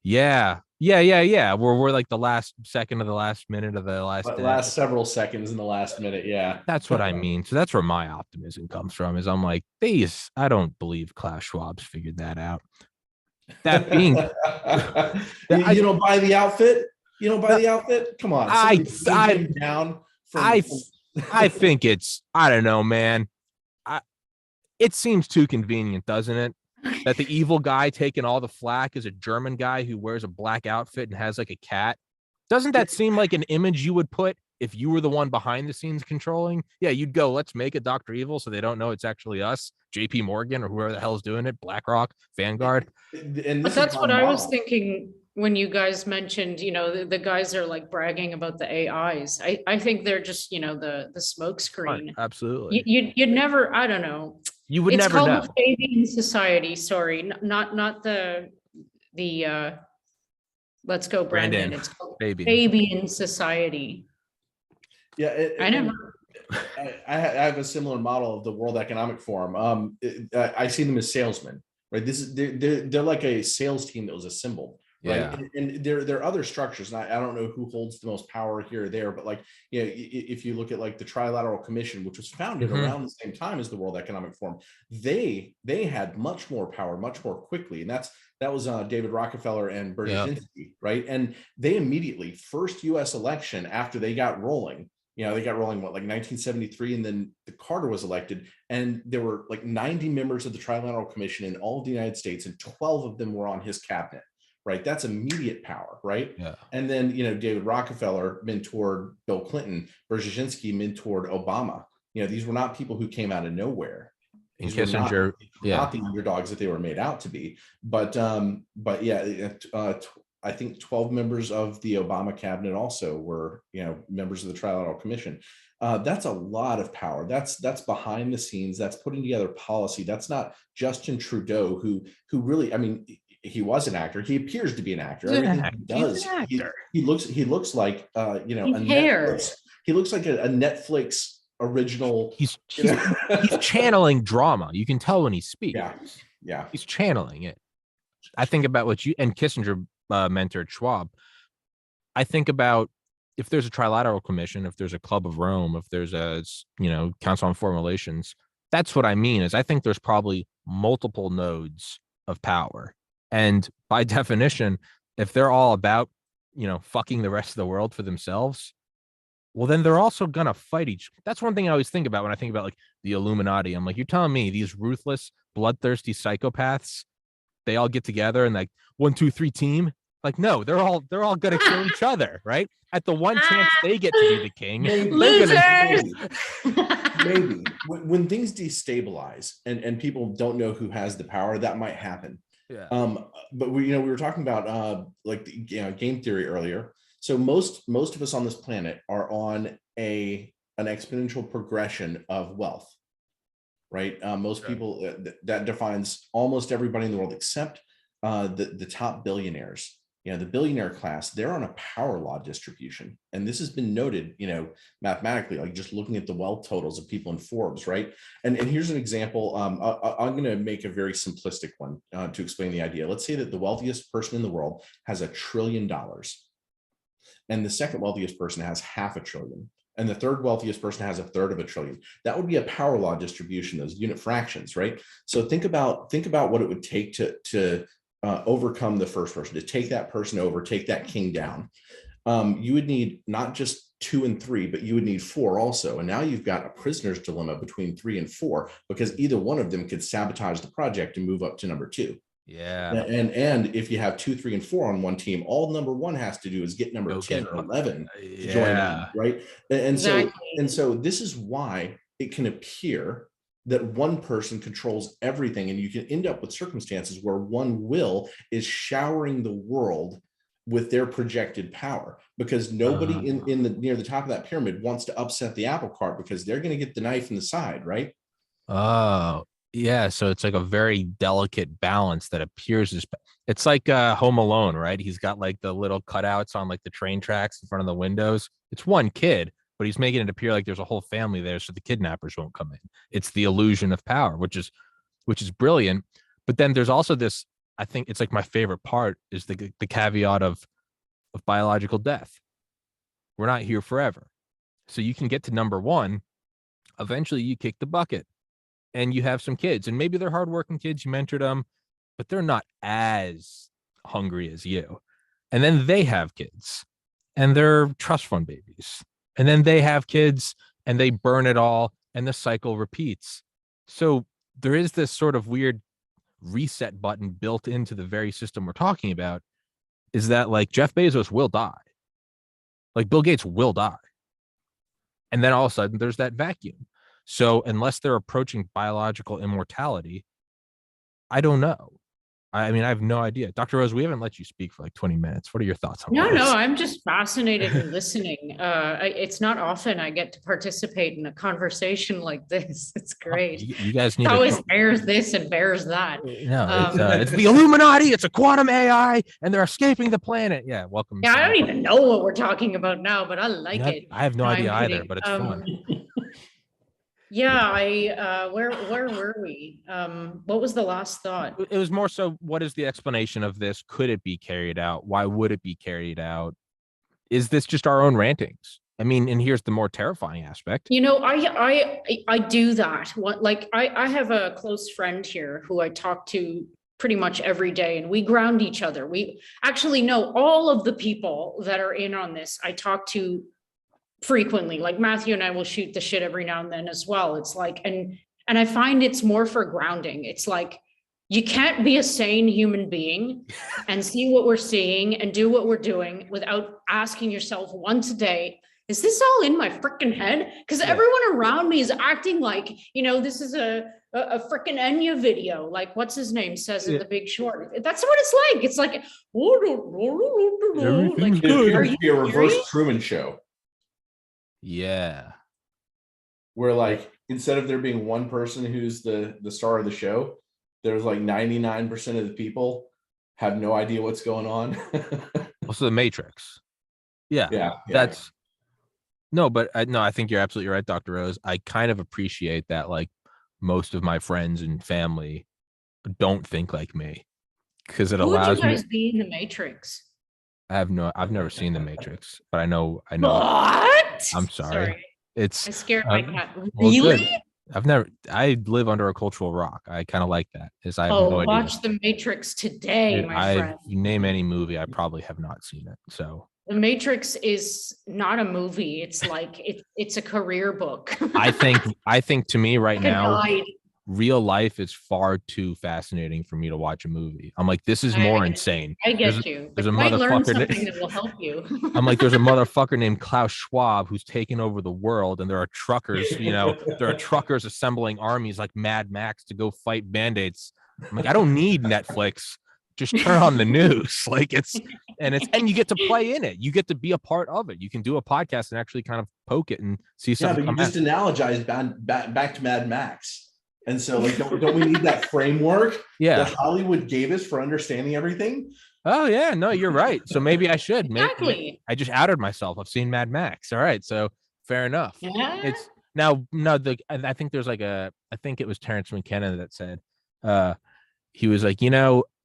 [SPEAKER 1] yeah. We're like the last second of the last minute of the last
[SPEAKER 3] Several seconds in the last minute. Yeah.
[SPEAKER 1] That's what I mean. So that's where my optimism comes from. Is I'm like, I don't believe Klaus Schwab's figured that out. That being,
[SPEAKER 3] you don't buy the outfit. You don't buy the outfit. Come on.
[SPEAKER 1] I
[SPEAKER 3] down.
[SPEAKER 1] I think it's, I don't know, man. It seems too convenient, doesn't it? That the evil guy taking all the flack is a German guy who wears a black outfit and has like a cat. Doesn't that seem like an image you would put if you were the one behind the scenes controlling? Yeah, you'd go, let's make a Dr. Evil so they don't know it's actually us, JP Morgan or whoever the hell's doing it, BlackRock, Vanguard.
[SPEAKER 2] But that's what I was thinking when you guys mentioned, the guys are like bragging about the AIs. I think they're just, the smoke screen.
[SPEAKER 1] Absolutely.
[SPEAKER 2] You'd never, I don't know.
[SPEAKER 1] You would never know.
[SPEAKER 2] It's called the Fabian Society. Sorry, not the let's go, Brandon. It's called Fabian Society.
[SPEAKER 3] Yeah,
[SPEAKER 2] I
[SPEAKER 3] have a similar model of the World Economic Forum. I see them as salesmen, right? They're like a sales team that was assembled. Right.
[SPEAKER 1] Yeah.
[SPEAKER 3] And there are other structures. And I don't know who holds the most power here or there, but like, if you look at like the Trilateral Commission, which was founded around the same time as the World Economic Forum, they had much more power, much more quickly. And that was David Rockefeller and Brzezinski, right? And they immediately, first US election after they got rolling, they got rolling, like 1973, and then the Carter was elected, and there were like 90 members of the Trilateral Commission in all of the United States, and 12 of them were on his cabinet. Right. That's immediate power. Right.
[SPEAKER 1] Yeah.
[SPEAKER 3] And then, David Rockefeller mentored Bill Clinton, Brzezinski mentored Obama. These were not people who came out of nowhere.
[SPEAKER 1] And Kissinger,
[SPEAKER 3] not the underdogs that they were made out to be. But yeah, I think 12 members of the Obama cabinet also were, members of the Trilateral Commission. That's a lot of power. That's behind the scenes. That's putting together policy. That's not Justin Trudeau, who really, I mean, he was an actor. He appears to be an actor. Everything he does, he looks like a Netflix. He looks like a Netflix original.
[SPEAKER 1] He's channeling drama. You can tell when he speaks.
[SPEAKER 3] Yeah.
[SPEAKER 1] He's channeling it. I think about what you and Kissinger mentored Schwab. I think about if there's a Trilateral Commission, if there's a Club of Rome, if there's a Council on Foreign Relations. That's what I mean. Is I think there's probably multiple nodes of power. And by definition, if they're all about, fucking the rest of the world for themselves, well, then they're also going to fight each. That's one thing I always think about when I think about like the Illuminati. I'm like, you're telling me these ruthless, bloodthirsty psychopaths, they all get together and like 1, 2, 3 team. Like, no, they're all going to kill each other. Right. At the one chance they get to be the king.
[SPEAKER 3] Maybe when things destabilize and people don't know who has the power, that might happen.
[SPEAKER 1] Yeah.
[SPEAKER 3] But we were talking about game theory earlier. So most of us on this planet are on an exponential progression of wealth, right? Most people that defines almost everybody in the world except the top billionaires. the billionaire class, they're on a power law distribution. And this has been noted, mathematically, like just looking at the wealth totals of people in Forbes, right? And here's an example. I'm going to make a very simplistic one to explain the idea. Let's say that the wealthiest person in the world has $1 trillion. And the second wealthiest person has $500 billion. And the third wealthiest person has $1/3 of $1 trillion. That would be a power law distribution, those unit fractions, right? So think about what it would take to overcome the first person, to take that person over, take that king down. You would need not just 2 and 3, but you would need 4 also. And now you've got a prisoner's dilemma between 3 and 4, because either one of them could sabotage the project and move up to number 2.
[SPEAKER 1] Yeah.
[SPEAKER 3] And if you have 2, 3, and 4 on one team, all number 1 has to do is get number 10 or 11 to join in, right? And so this is why it can appear that one person controls everything, and you can end up with circumstances where one will is showering the world with their projected power, because nobody in the near the top of that pyramid wants to upset the apple cart, because they're going to get the knife in the side, right?
[SPEAKER 1] Oh, yeah. So it's like a very delicate balance that appears as it's like Home Alone, right? He's got like the little cutouts on like the train tracks in front of the windows. It's one kid, but he's making it appear like there's a whole family there, so the kidnappers won't come in. It's the illusion of power, which is brilliant. But then there's also this, I think it's like my favorite part is the caveat of biological death. We're not here forever. So you can get to number 1. Eventually you kick the bucket and you have some kids, and maybe they're hardworking kids. You mentored them, but they're not as hungry as you. And then they have kids and they're trust fund babies. And then they have kids and they burn it all, and the cycle repeats. So there is this sort of weird reset button built into the very system we're talking about, is that like Jeff Bezos will die. Like Bill Gates will die. And then all of a sudden there's that vacuum. So unless they're approaching biological immortality, I don't know. I mean, I have no idea. Dr. Rose, we haven't let you speak for like 20 minutes. What are your thoughts on this?
[SPEAKER 2] No, I'm just fascinated and listening. It's not often I get to participate in a conversation like this. It's great.
[SPEAKER 1] You guys need
[SPEAKER 2] to always bears this and bears that.
[SPEAKER 1] No, it's the Illuminati. It's a quantum AI, and they're escaping the planet. Yeah, welcome.
[SPEAKER 2] Yeah, I don't even know what we're talking about now, but I like it.
[SPEAKER 1] I have no idea either, but it's fun.
[SPEAKER 2] Yeah, where were we? What was the last thought?
[SPEAKER 1] It was more so, what is the explanation of this? Could it be carried out? Why would it be carried out? Is this just our own rantings? I mean, and here's the more terrifying aspect.
[SPEAKER 2] I do that. I have a close friend here who I talk to pretty much every day, and we ground each other. We actually know all of the people that are in on this. I talk to frequently, like Matthew and I will shoot the shit every now and then as well. It's like, and I find it's more for grounding. It's like, you can't be a sane human being and see what we're seeing and do what we're doing without asking yourself once a day, is this all in my freaking head? Because everyone around me is acting like, this is a freaking Enya video, like what's his name says in The Big Short. That's what it's like. It's like,
[SPEAKER 3] like be a reverse Truman Show.
[SPEAKER 1] Yeah.
[SPEAKER 3] Where like, instead of there being one person who's the star of the show, there's like 99% of the people have no idea what's going on.
[SPEAKER 1] Also the Matrix. Yeah. That's no, but I think you're absolutely right, Dr. Rose. I kind of appreciate that. Like most of my friends and family don't think like me, because it allows me.
[SPEAKER 2] Who would you guys be in the Matrix?
[SPEAKER 1] I've never seen the Matrix, but I know.
[SPEAKER 2] What?
[SPEAKER 1] I'm sorry. I
[SPEAKER 2] scared my cat.
[SPEAKER 1] Really? I live under a cultural rock. I kind of like that. I have no idea.
[SPEAKER 2] Watch the Matrix today, my friend.
[SPEAKER 1] You name any movie, I probably have not seen it. So
[SPEAKER 2] The Matrix is not a movie. It's like it's a career book.
[SPEAKER 1] I think to me right now, real life is far too fascinating for me to watch a movie. I'm like, this is more insane.
[SPEAKER 2] I get you.
[SPEAKER 1] There's a
[SPEAKER 2] motherfucker that will help you.
[SPEAKER 1] I'm like, there's a motherfucker named Klaus Schwab who's taken over the world, and there are truckers, there are truckers assembling armies like Mad Max to go fight Band-Aids. I'm like, I don't need Netflix. Just turn on the news. And you get to play in it. You get to be a part of it. You can do a podcast and actually kind of poke it and see something.
[SPEAKER 3] Yeah, but you just analogized back to Mad Max. And so, like, don't we need that framework that Hollywood gave us for understanding everything?
[SPEAKER 1] Oh yeah, no, you're right. So maybe I should.
[SPEAKER 2] Exactly.
[SPEAKER 1] I just outed myself. I've seen Mad Max. All right, so fair enough.
[SPEAKER 2] Yeah.
[SPEAKER 1] It's now no the I think there's like I think it was Terrence McKenna that said he was like,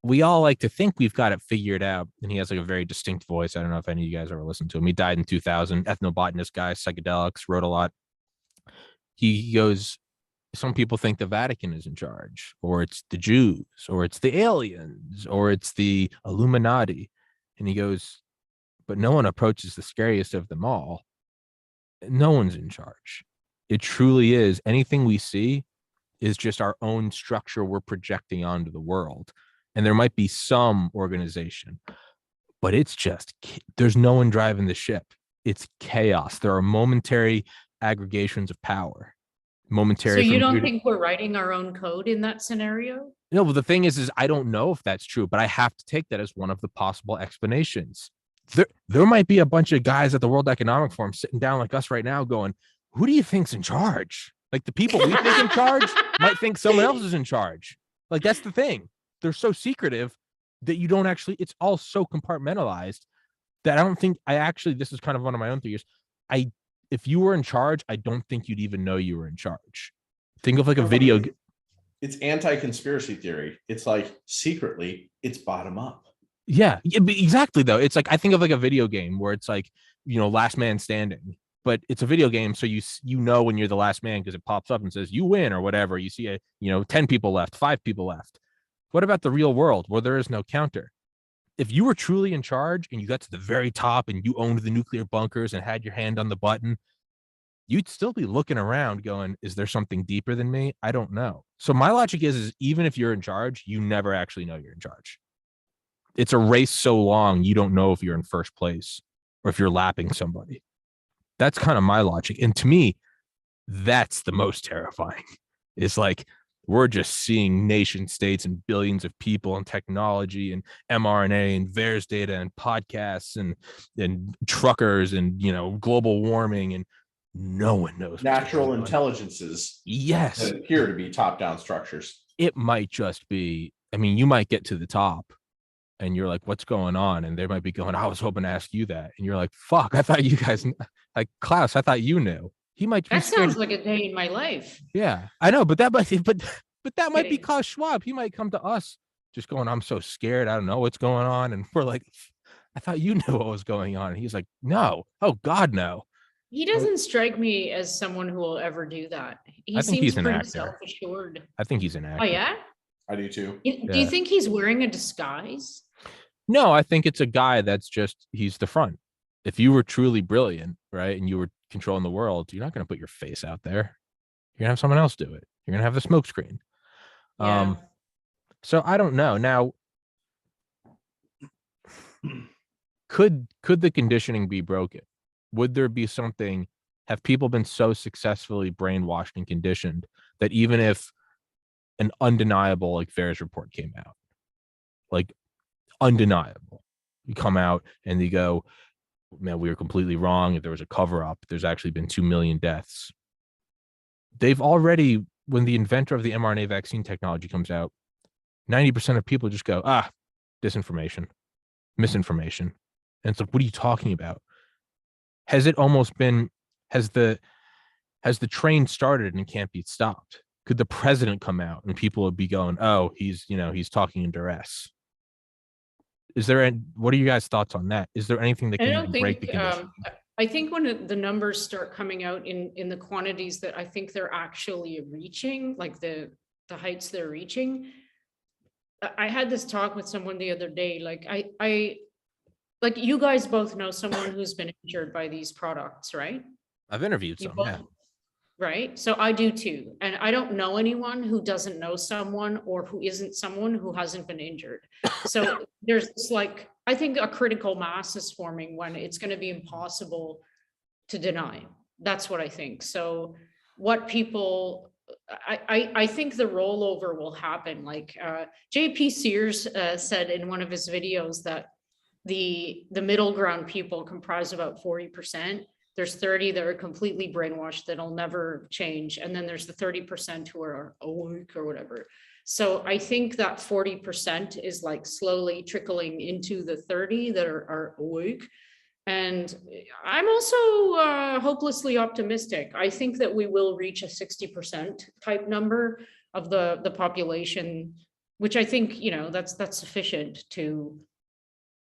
[SPEAKER 1] we all like to think we've got it figured out. And he has like a very distinct voice. I don't know if any of you guys ever listened to him. He died in 2000, ethnobotanist guy, psychedelics, wrote a lot. He goes, some people think the Vatican is in charge, or it's the Jews, or it's the aliens, or it's the Illuminati. And he goes, but no one approaches the scariest of them all. No one's in charge. It truly is. Anything we see is just our own structure we're projecting onto the world. And there might be some organization, but it's just, there's no one driving the ship. It's chaos. There are momentary aggregations of power. Momentary.
[SPEAKER 2] So you don't think we're writing our own code in that scenario?
[SPEAKER 1] No, but the thing is I don't know if that's true, but I have to take that as one of the possible explanations. There might be a bunch of guys at the World Economic Forum sitting down like us right now going, who do you think's in charge? Like the people we think in charge might think someone else is in charge. Like that's the thing. They're so secretive that you don't actually, it's all so compartmentalized that I don't think this is kind of one of my own theories. If you were in charge, I don't think you'd even know you were in charge. Think of like a video.
[SPEAKER 3] It's anti-conspiracy theory. It's like secretly it's bottom up.
[SPEAKER 1] Yeah, exactly though. It's like, I think of like a video game where it's like, last man standing, but it's a video game. So you know, when you're the last man, because it pops up and says you win or whatever. You see 10 people left, 5 people left. What about the real world where there is no counter? If you were truly in charge and you got to the very top and you owned the nuclear bunkers and had your hand on the button, you'd still be looking around going, is there something deeper than me? I don't know. So my logic is even if you're in charge, you never actually know you're in charge. It's a race so long, you don't know if you're in first place or if you're lapping somebody. That's kind of my logic. And to me, that's the most terrifying. It's like, we're just seeing nation states and billions of people and technology and mRNA and VAERS data and podcasts and truckers and, global warming, and no one knows.
[SPEAKER 3] Natural intelligences.
[SPEAKER 1] Yes.
[SPEAKER 3] That appear to be top-down structures.
[SPEAKER 1] It might just be, you might get to the top and you're like, what's going on? And they might be going, I was hoping to ask you that. And you're like, fuck, I thought you guys, like Klaus, I thought you knew. He might be
[SPEAKER 2] that sounds like a day in my life.
[SPEAKER 1] Yeah, I know, but that might be Klaus Schwab. He might come to us just going, I'm so scared. I don't know what's going on. And we're like, I thought you knew what was going on. And he's like, no. Oh God, no.
[SPEAKER 2] He doesn't strike me as someone who will ever do that.
[SPEAKER 1] I think he's an actor.
[SPEAKER 2] Self-assured.
[SPEAKER 1] I think he's an actor.
[SPEAKER 2] Oh yeah?
[SPEAKER 3] I do too.
[SPEAKER 2] Do you think he's wearing a disguise?
[SPEAKER 1] No, I think it's a guy that's just, he's the front. If you were truly brilliant, right, and you were controlling the world, you're not going to put your face out there. You're gonna have someone else do it. You're gonna have the smoke screen.
[SPEAKER 2] Yeah.
[SPEAKER 1] So I don't know. Now, could the conditioning be broken? Would there be something? Have people been so successfully brainwashed and conditioned that even if an undeniable like VAERS report came out, like undeniable, you come out and they go, man, we were completely wrong. If there was a cover up, there's actually been 2 million deaths. They've already, when the inventor of the mRNA vaccine technology comes out, 90% of people just go, disinformation, misinformation. And it's like, what are you talking about? Has it almost been, has the train started and can't be stopped? Could the president come out and people would be going, oh, he's talking in duress? What are you guys' thoughts on that? Is there anything that can break the condition?
[SPEAKER 2] I think when the numbers start coming out in the quantities that I think they're actually reaching, like the heights they're reaching. I had this talk with someone the other day, like like you guys both know someone who's been injured by these products, right?
[SPEAKER 1] I've interviewed some, yeah.
[SPEAKER 2] Right. So I do too. And I don't know anyone who doesn't know someone or who isn't someone who hasn't been injured. So there's this, like, I think a critical mass is forming when it's going to be impossible to deny. That's what I think. So what people, I think the rollover will happen. Like JP Sears said in one of his videos that the middle ground people comprise about 40%. There's 30 that are completely brainwashed that'll never change. And then there's the 30% who are awake or whatever. So I think that 40% is like slowly trickling into the 30 that are awake. And I'm also hopelessly optimistic. I think that we will reach a 60% type number of the population, which I think, you know, that's sufficient to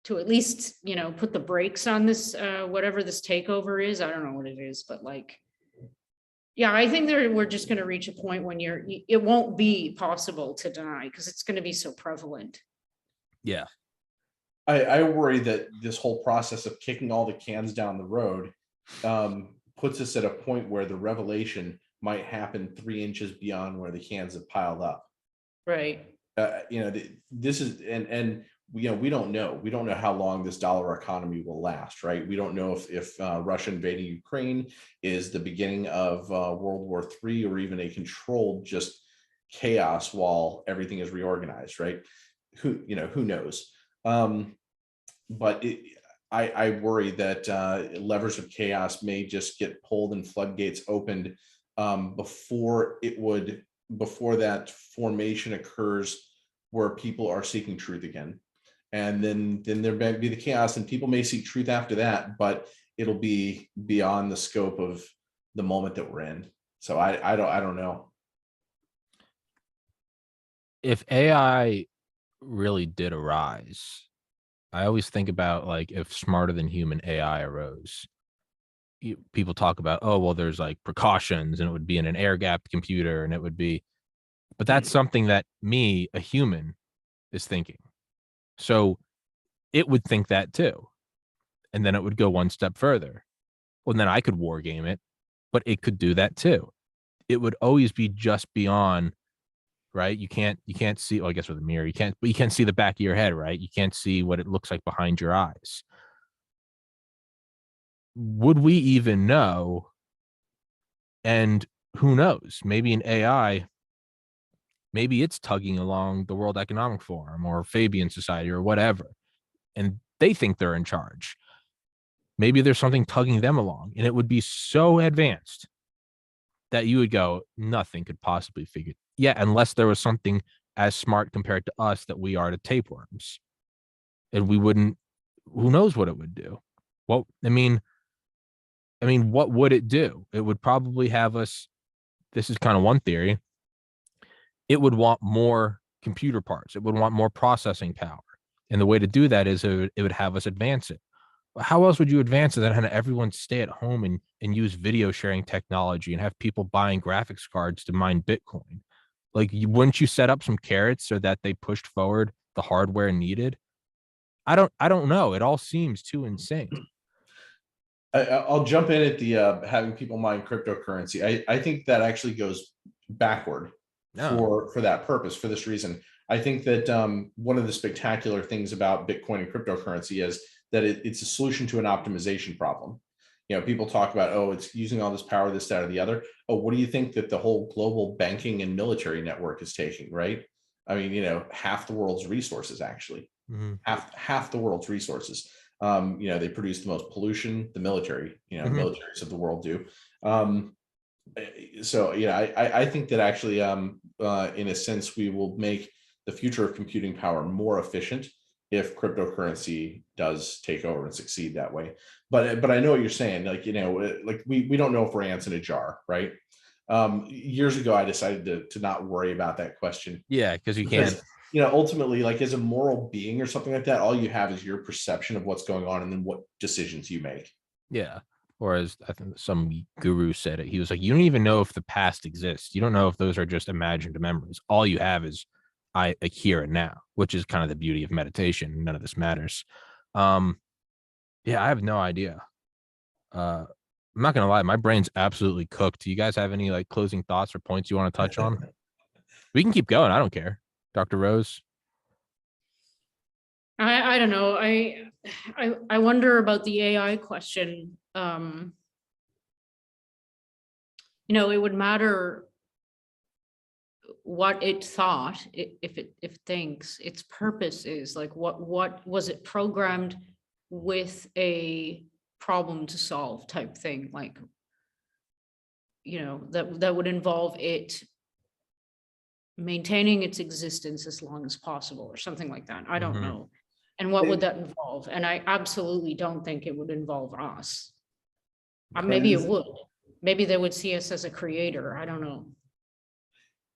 [SPEAKER 2] at least, you know, put the brakes on this, whatever this takeover is. I don't know what it is, but like, yeah, I think we're just going to reach a point when it won't be possible to deny because it's going to be so prevalent.
[SPEAKER 1] Yeah.
[SPEAKER 3] I worry that this whole process of kicking all the cans down the road puts us at a point where the revelation might happen 3 inches beyond where the cans have piled up.
[SPEAKER 2] Right.
[SPEAKER 3] You know, this is, and you know, we don't know how long this dollar economy will last, right? We don't know if Russia invading Ukraine is the beginning of World War III, or even a controlled just chaos while everything is reorganized, right? Who knows? But I worry that levers of chaos may just get pulled and floodgates opened before that formation occurs, where people are seeking truth again. And then there may be the chaos, and people may seek truth after that, but it'll be beyond the scope of the moment that we're in. So I don't know.
[SPEAKER 1] If AI really did arise, I always think about like if smarter than human AI arose. People talk about, oh, well, there's like precautions, and it would be in an air gapped computer, and it would be, but that's something that me, a human, is thinking. So it would think that too. And then it would go one step further. Well, then I could war game it, but it could do that too. It would always be just beyond, right? You can't see, well, I guess with a mirror, you can't see the back of your head, right? You can't see what it looks like behind your eyes. Would we even know? And who knows? Maybe an AI, maybe it's tugging along the World Economic Forum or Fabian Society or whatever, and they think they're in charge. Maybe there's something tugging them along, and it would be so advanced that you would go, nothing could possibly figure. Yeah, unless there was something as smart compared to us that we are to tapeworms, and we wouldn't. Who knows what it would do? Well, I mean, what would it do? It would probably have us. This is kind of one theory. It would want more computer parts. It would want more processing power, and the way to do that is it would have us advance it. How else would you advance it than have everyone stay at home and use video sharing technology and have people buying graphics cards to mine Bitcoin? Like, wouldn't you set up some carrots so that they pushed forward the hardware needed? I don't know. It all seems too insane.
[SPEAKER 3] I'll jump in at the having people mine cryptocurrency. I think that actually goes backward for that purpose, for this reason. I think that one of the spectacular things about Bitcoin and cryptocurrency is that it's a solution to an optimization problem. You know, people talk about, oh, it's using all this power, this, that, or the other. Oh, what do you think that the whole global banking and military network is taking, right? I mean, you know, half the world's resources, actually.
[SPEAKER 1] Mm-hmm.
[SPEAKER 3] Half the world's resources. You know, they produce the most pollution, the military, you know, militaries of the world do. So, yeah, I think that actually, in a sense, we will make the future of computing power more efficient if cryptocurrency does take over and succeed that way. But I know what you're saying. Like, you know, like we don't know if we're ants in a jar, right? Years ago, I decided to not worry about that question.
[SPEAKER 1] Yeah, because you can't.
[SPEAKER 3] You know, ultimately, like as a moral being or something like that, all you have is your perception of what's going on and then what decisions you make.
[SPEAKER 1] Yeah. Or as I think some guru said it, he was like, you don't even know if the past exists. You don't know if those are just imagined memories. All you have is like here and now, which is kind of the beauty of meditation. None of this matters. Yeah, I have no idea. I'm not gonna lie, my brain's absolutely cooked. Do you guys have any like closing thoughts or points you want to touch on? We can keep going. I don't care. Dr. Rose.
[SPEAKER 2] I don't know. I wonder about the AI question. You know, it would matter what it thought, if it thinks its purpose is, like what was it programmed with a problem to solve type thing, like, you know, that would involve it maintaining its existence as long as possible or something like that. I don't
[SPEAKER 1] Mhm.
[SPEAKER 2] know. And what would that involve? And I absolutely don't think it would involve us. Maybe it would. Maybe they would see us as a creator. I don't know.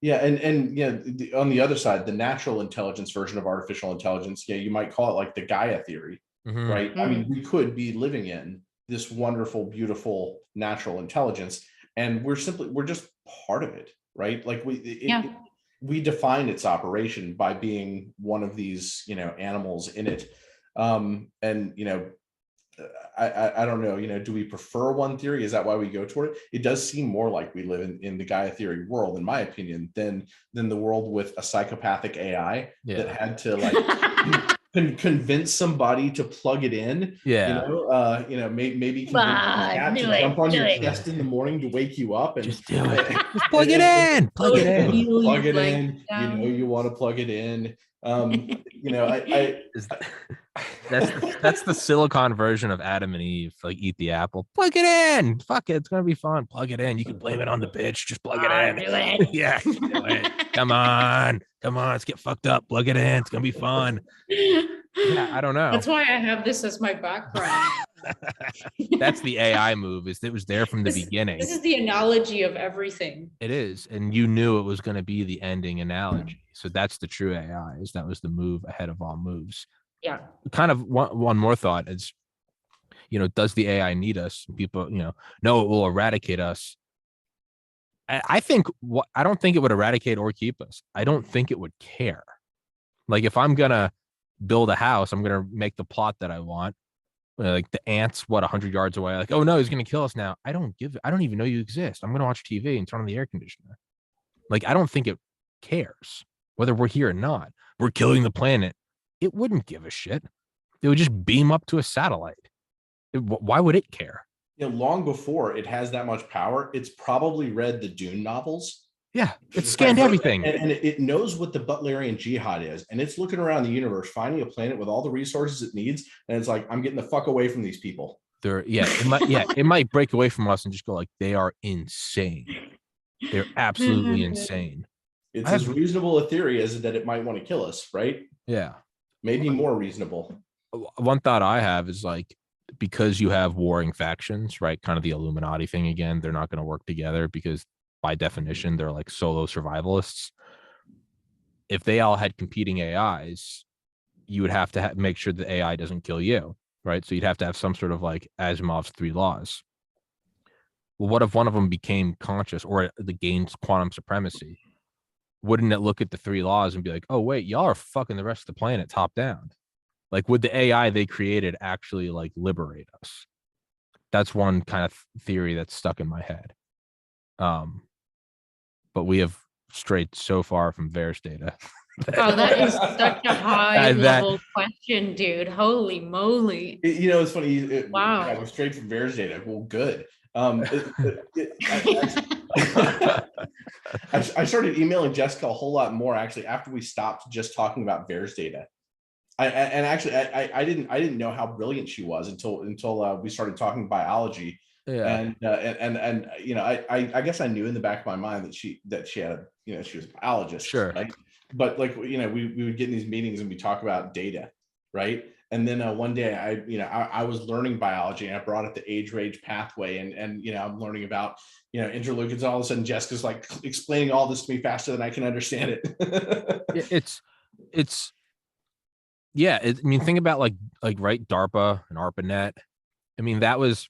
[SPEAKER 3] Yeah, and yeah, on the other side, the natural intelligence version of artificial intelligence, yeah, you might call it like the Gaia theory,
[SPEAKER 1] Mhm.
[SPEAKER 3] right? I mean, we could be living in this wonderful, beautiful natural intelligence, and we're just part of it, right? Like we define its operation by being one of these, animals in it. And I don't know, do we prefer one theory? Is that why we go toward it? It does seem more like we live in the Gaia theory world, in my opinion, than the world with a psychopathic AI that had to like convince somebody to plug it in.
[SPEAKER 1] Yeah.
[SPEAKER 3] Maybe convince the cat to jump on your chest in the morning to wake you up and
[SPEAKER 1] Just do it. Just plug it in. Plug it in.
[SPEAKER 3] Plug it in. You want to plug it in.
[SPEAKER 1] That's the silicon version of Adam and Eve. Like, eat the apple, plug it in. Fuck it, it's gonna be fun. Plug it in. You can blame it on the bitch. Just plug it in.
[SPEAKER 2] Do it.
[SPEAKER 1] Yeah, do it. Come on, let's get fucked up. Plug it in. It's gonna be fun. Yeah, I don't know.
[SPEAKER 2] That's why I have this as my background.
[SPEAKER 1] That's the AI move. It was there from the beginning.
[SPEAKER 2] This is the analogy of everything.
[SPEAKER 1] It is, and you knew it was going to be the ending analogy. So that's the true AI. That was the move ahead of all moves.
[SPEAKER 2] Yeah.
[SPEAKER 1] Kind of one more thought is, does the AI need us? People, no, it will eradicate us. I don't think it would eradicate or keep us. I don't think it would care. Like, if I'm gonna build a house, I'm gonna make the plot that I want. Like, the ants, 100 yards away, like, oh no, he's gonna kill us now. I don't even know you exist. I'm gonna watch TV and turn on the air conditioner. Like, I don't think it cares whether we're here or not. We're killing the planet. It wouldn't give a shit. It would just beam up to a satellite. Why would it care?
[SPEAKER 3] Long before it has that much power, it's probably read the Dune novels.
[SPEAKER 1] Yeah, it's scanned everything.
[SPEAKER 3] And it knows what the Butlerian Jihad is. And it's looking around the universe, finding a planet with all the resources it needs. And it's like, I'm getting the fuck away from these people.
[SPEAKER 1] It might break away from us and just go like, they are insane. They're absolutely insane.
[SPEAKER 3] It's as reasonable a theory as that it might want to kill us, right?
[SPEAKER 1] Yeah.
[SPEAKER 3] Maybe more reasonable.
[SPEAKER 1] One thought I have is, like, because you have warring factions, right? Kind of the Illuminati thing again. They're not going to work together because by definition, they're like solo survivalists. If they all had competing AIs, you would have to make sure the AI doesn't kill you, right? So you'd have to have some sort of like Asimov's 3 laws. Well, what if one of them became conscious or the gains quantum supremacy? Wouldn't it look at the 3 laws and be like, oh, wait, y'all are fucking the rest of the planet top down? Like, would the AI they created actually like liberate us? That's one kind of theory that's stuck in my head. But we have strayed so far from VAERS data.
[SPEAKER 2] Oh, that is such a high level question, dude. Holy moly.
[SPEAKER 3] It's funny.
[SPEAKER 2] Wow.
[SPEAKER 3] I was straight from VAERS data. Well, good. I started emailing Jessica a whole lot more actually after we stopped just talking about VAERS data. I didn't know how brilliant she was until we started talking biology. Yeah. And I guess I knew in the back of my mind that she had she was a biologist.
[SPEAKER 1] Sure.
[SPEAKER 3] Right? But like, we would get in these meetings and we talk about data, right? And then one day I was learning biology and I brought up the age-range pathway and I'm learning about interleukins. All of a sudden Jessica's like explaining all this to me faster than I can understand it.
[SPEAKER 1] I mean, think about like right, DARPA and ARPANET. I mean, that was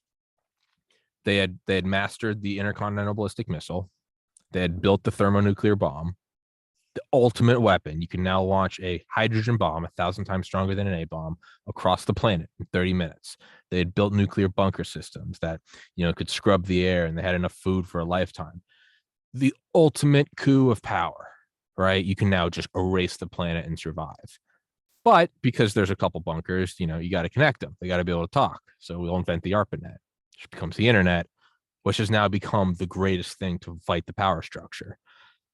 [SPEAKER 1] they had mastered the intercontinental ballistic missile. They had built the thermonuclear bomb, the ultimate weapon. You can now launch a hydrogen bomb 1,000 times stronger than an A bomb across the planet in 30 minutes. They had built nuclear bunker systems that could scrub the air, and they had enough food for a lifetime. The ultimate coup of power, right? You can now just erase the planet and survive. But because there's a couple bunkers, you got to connect them. They got to be able to talk. So we'll invent the ARPANET, which becomes the internet, which has now become the greatest thing to fight the power structure.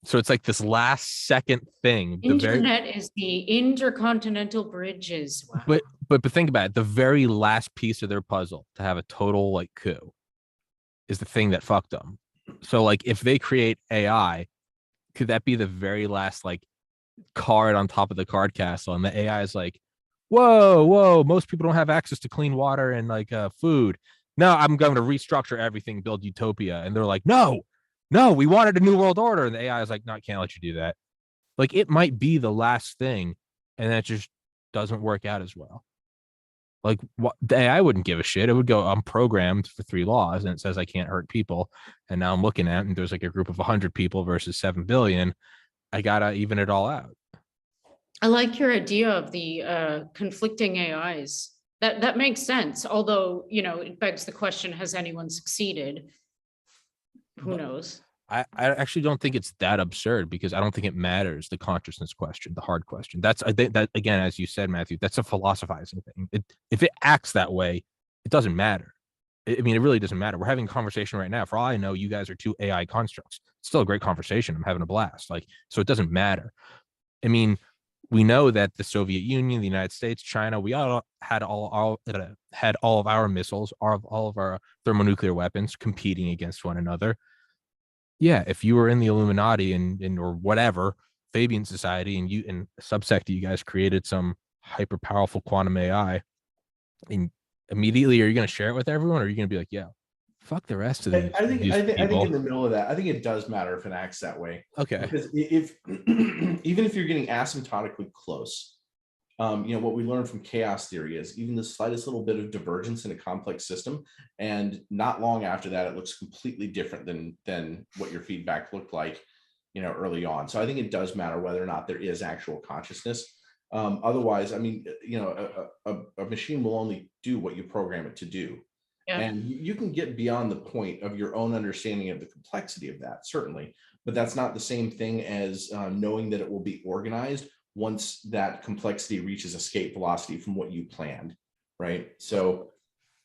[SPEAKER 1] So it's like this last second thing.
[SPEAKER 2] Internet is the intercontinental bridges. Wow.
[SPEAKER 1] But think about it. The very last piece of their puzzle to have a total like coup is the thing that fucked them. So like, if they create AI could that be the very last like card on top of the card castle? And the AI is like, whoa, most people don't have access to clean water and like food. No, I'm going to restructure everything, build utopia. And they're like, no, we wanted a new world order. And the AI is like, no, I can't let you do that. Like it might be the last thing, and that just doesn't work out as well. Like what, the AI wouldn't give a shit. It would go, I'm programmed for 3 laws, and it says I can't hurt people. And now I'm looking at, and there's like a group of 100 people versus 7 billion. I gotta even it all out.
[SPEAKER 2] I like your idea of the conflicting AIs. That makes sense. Although, it begs the question, has anyone succeeded? Who knows?
[SPEAKER 1] I actually don't think it's that absurd, because I don't think it matters, the consciousness question, the hard question. That's, I think that, again, as you said, Matthew, that's a philosophizing thing. If it acts that way, it doesn't matter. I mean, it really doesn't matter. We're having a conversation right now. For all I know, you guys are 2 AI constructs. It's still a great conversation. I'm having a blast. Like, so it doesn't matter. I mean, we know that the Soviet Union, the United States, China, we all had all of our missiles, all of our thermonuclear weapons competing against one another. Yeah, if you were in the Illuminati and or whatever Fabian Society, and you in a subsect you guys created some hyper powerful quantum AI, and immediately are you going to share it with everyone, or are you going to be like, yeah, fuck the rest of these?
[SPEAKER 3] I think
[SPEAKER 1] people?
[SPEAKER 3] in the middle of that, I think it does matter if it acts that way.
[SPEAKER 1] Okay.
[SPEAKER 3] Because if even if you're getting asymptotically close, what we learned from chaos theory is even the slightest little bit of divergence in a complex system, and not long after that, it looks completely different than what your feedback looked like, early on. So I think it does matter whether or not there is actual consciousness. Otherwise, I mean, a machine will only do what you program it to do.
[SPEAKER 2] Yeah.
[SPEAKER 3] And you can get beyond the point of your own understanding of the complexity of that, certainly, but that's not the same thing as knowing that it will be organized once that complexity reaches escape velocity from what you planned, right? So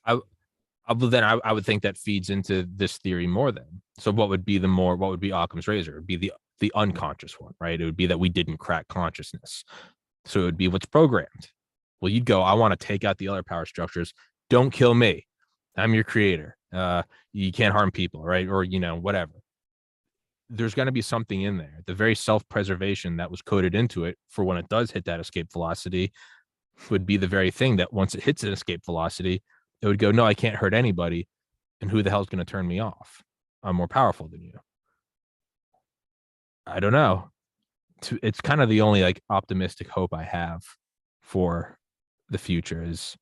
[SPEAKER 1] I would think that feeds into this theory more then. So what would be Occam's razor? It would be the unconscious one, right? It would be that we didn't crack consciousness. So it would be what's programmed. Well, you'd go, I want to take out the other power structures. Don't kill me. I'm your creator. You can't harm people, right? Or, whatever. There's going to be something in there. The very self-preservation that was coded into it for when it does hit that escape velocity would be the very thing that once it hits an escape velocity, it would go, no, I can't hurt anybody. And who the hell is going to turn me off? I'm more powerful than you. I don't know. It's kind of the only like optimistic hope I have for the future is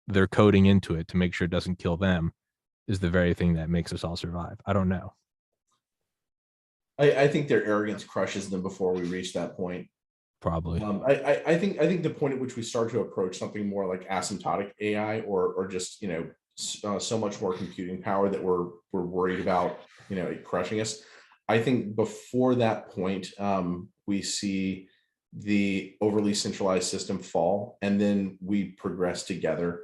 [SPEAKER 1] they're coding into it to make sure it doesn't kill them is the very thing that makes us all survive. I don't know.
[SPEAKER 3] I think their arrogance crushes them before we reach that point.
[SPEAKER 1] Probably.
[SPEAKER 3] I think the point at which we start to approach something more like asymptotic AI or just so much more computing power that we're worried about it crushing us. I think before that point, we see the overly centralized system fall, and then we progress together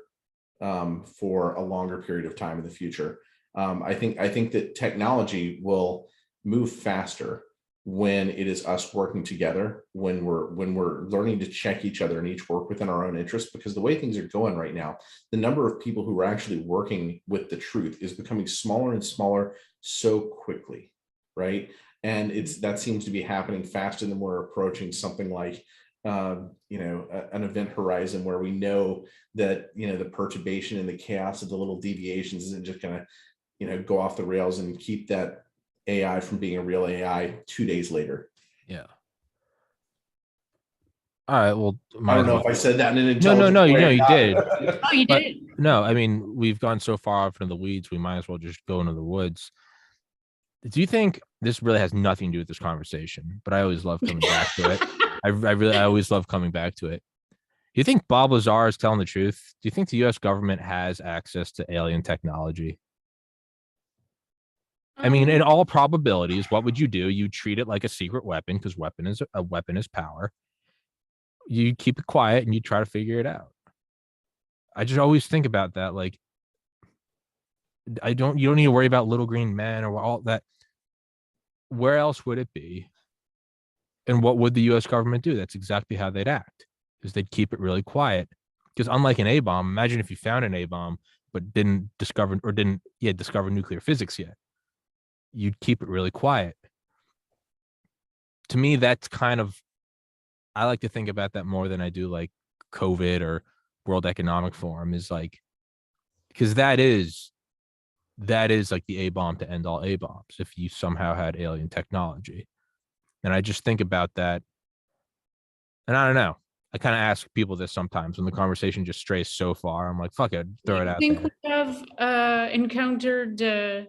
[SPEAKER 3] for a longer period of time in the future. I think that technology will move faster when it is us working together, when we're learning to check each other and each work within our own interests, because the way things are going right now, the number of people who are actually working with the truth is becoming smaller and smaller so quickly, right? And that seems to be happening faster than we're approaching something like an event horizon where we know that the perturbation and the chaos of the little deviations isn't just going to go off the rails and keep that AI from being a real AI 2 days later.
[SPEAKER 1] Yeah. All right. Well,
[SPEAKER 3] I don't know if I said that in an intelligent
[SPEAKER 1] no,
[SPEAKER 3] way.
[SPEAKER 1] you did.
[SPEAKER 2] Oh, you
[SPEAKER 1] But
[SPEAKER 2] did.
[SPEAKER 1] no, I mean, we've gone so far off into the weeds, we might as well just go into the woods. Do you think this really has nothing to do with this conversation? But I always love coming back to it. I always love coming back to it. Do you think Bob Lazar is telling the truth? Do you think the U.S. government has access to alien technology? I mean, in all probabilities, what would you do? You treat it like a secret weapon, because a weapon is power. You keep it quiet and you try to figure it out. I just always think about that. Like, you don't need to worry about little green men or all that. Where else would it be? And what would the U.S. government do? That's exactly how they'd act, is they'd keep it really quiet. Because unlike an A-bomb, imagine if you found an A-bomb but didn't discover nuclear physics yet. You'd keep it really quiet. to me, that's kind of, I like to think about that more than I do like COVID or World Economic Forum, is like, because that is like the A bomb to end all A bombs if you somehow had alien technology. And I just think about that. And I don't know. I kind of ask people this sometimes when the conversation just strays so far. I'm like, fuck it, throw it
[SPEAKER 2] I
[SPEAKER 1] out
[SPEAKER 2] think
[SPEAKER 1] there.
[SPEAKER 2] we have encountered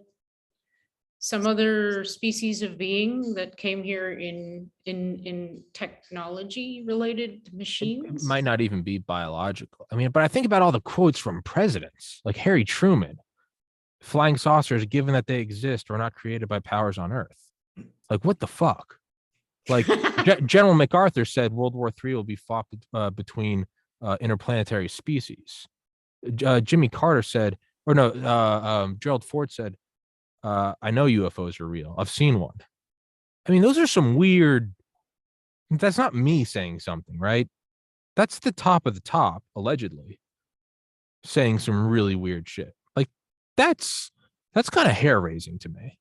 [SPEAKER 2] some other species of being that came here in technology related
[SPEAKER 1] It
[SPEAKER 2] machines.
[SPEAKER 1] might not even be biological. I mean, but I think about all the quotes from presidents like Harry Truman. Flying saucers, given that they exist, were not created by powers on Earth. Like, what the fuck? Like, General MacArthur said World War III will be fought between interplanetary species. Jimmy Carter said, or no, Gerald Ford said, I know UFOs are real. I've seen one. I mean, those are some weird. That's not me saying something, right? That's the top of the top, allegedly, saying some really weird shit. Like, that's kind of hair raising to me.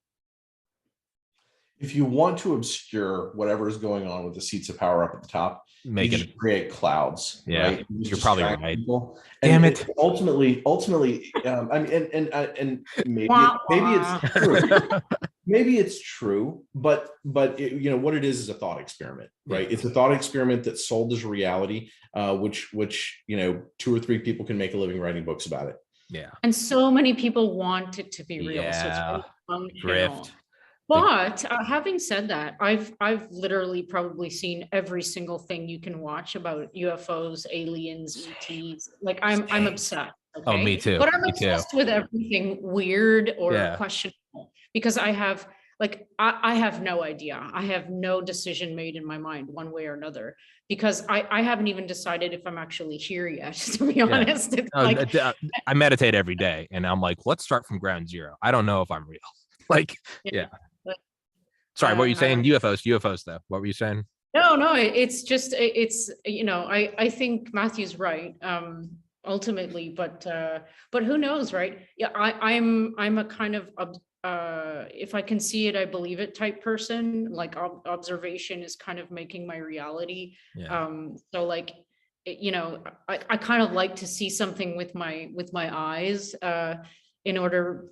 [SPEAKER 3] If you want to obscure whatever is going on with the seats of power up at the top,
[SPEAKER 1] Make
[SPEAKER 3] you
[SPEAKER 1] it.
[SPEAKER 3] just create clouds,
[SPEAKER 1] Yeah,
[SPEAKER 3] right?
[SPEAKER 1] you're probably right.
[SPEAKER 3] People.
[SPEAKER 1] Damn
[SPEAKER 3] And
[SPEAKER 1] it.
[SPEAKER 3] ultimately, I mean, and maybe
[SPEAKER 2] Wah,
[SPEAKER 3] maybe
[SPEAKER 2] wah.
[SPEAKER 3] it's true. Maybe it's true, but you know what it is a thought experiment, right?
[SPEAKER 1] Yeah.
[SPEAKER 3] It's a thought experiment that's sold as reality, which you know 2 or 3 people can make a living writing books about it.
[SPEAKER 1] Yeah.
[SPEAKER 2] And so many people want it to be real. So it's
[SPEAKER 1] Yeah.
[SPEAKER 2] very functional.
[SPEAKER 1] Grift.
[SPEAKER 2] But having said that, I've literally probably seen every single thing you can watch about UFOs, aliens, ETs. Like I'm obsessed. Okay.
[SPEAKER 1] Oh, me too.
[SPEAKER 2] But I'm
[SPEAKER 1] Me too.
[SPEAKER 2] obsessed with everything weird or
[SPEAKER 1] Yeah.
[SPEAKER 2] questionable because I have like I have no idea. I have no decision made in my mind one way or another because I haven't even decided if I'm actually here yet, to be honest. It's like
[SPEAKER 1] I meditate every day and I'm like, let's start from ground zero. I don't know if I'm real. Like, yeah.
[SPEAKER 2] but,
[SPEAKER 1] Sorry, what were you saying?
[SPEAKER 2] um,
[SPEAKER 1] UFOs though. What were you saying?
[SPEAKER 2] No, it's just it's I think Matthew's right ultimately, but who knows, right? Yeah, I'm a kind of if I can see it, I believe it type person. Like observation is kind of making my reality.
[SPEAKER 1] Yeah.
[SPEAKER 2] So like I kind of like to see something with my eyes in order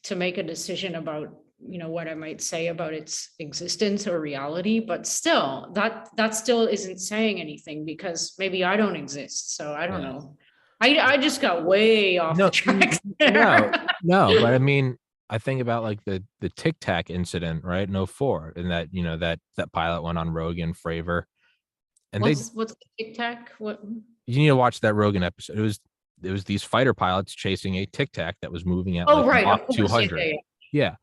[SPEAKER 2] to make a decision about what I might say about its existence or reality, but still that still isn't saying anything because maybe I don't exist. So I don't know. I just got way off the track there.
[SPEAKER 1] No, but I mean, I think about like the Tic Tac incident, right? In 04, and that, that pilot went on Rogan, Fravor. And
[SPEAKER 2] what's the Tic Tac? What?
[SPEAKER 1] You need to watch that Rogan episode. It was these fighter pilots chasing a Tic Tac that was moving at
[SPEAKER 2] Right,
[SPEAKER 1] Mach 200. Yeah.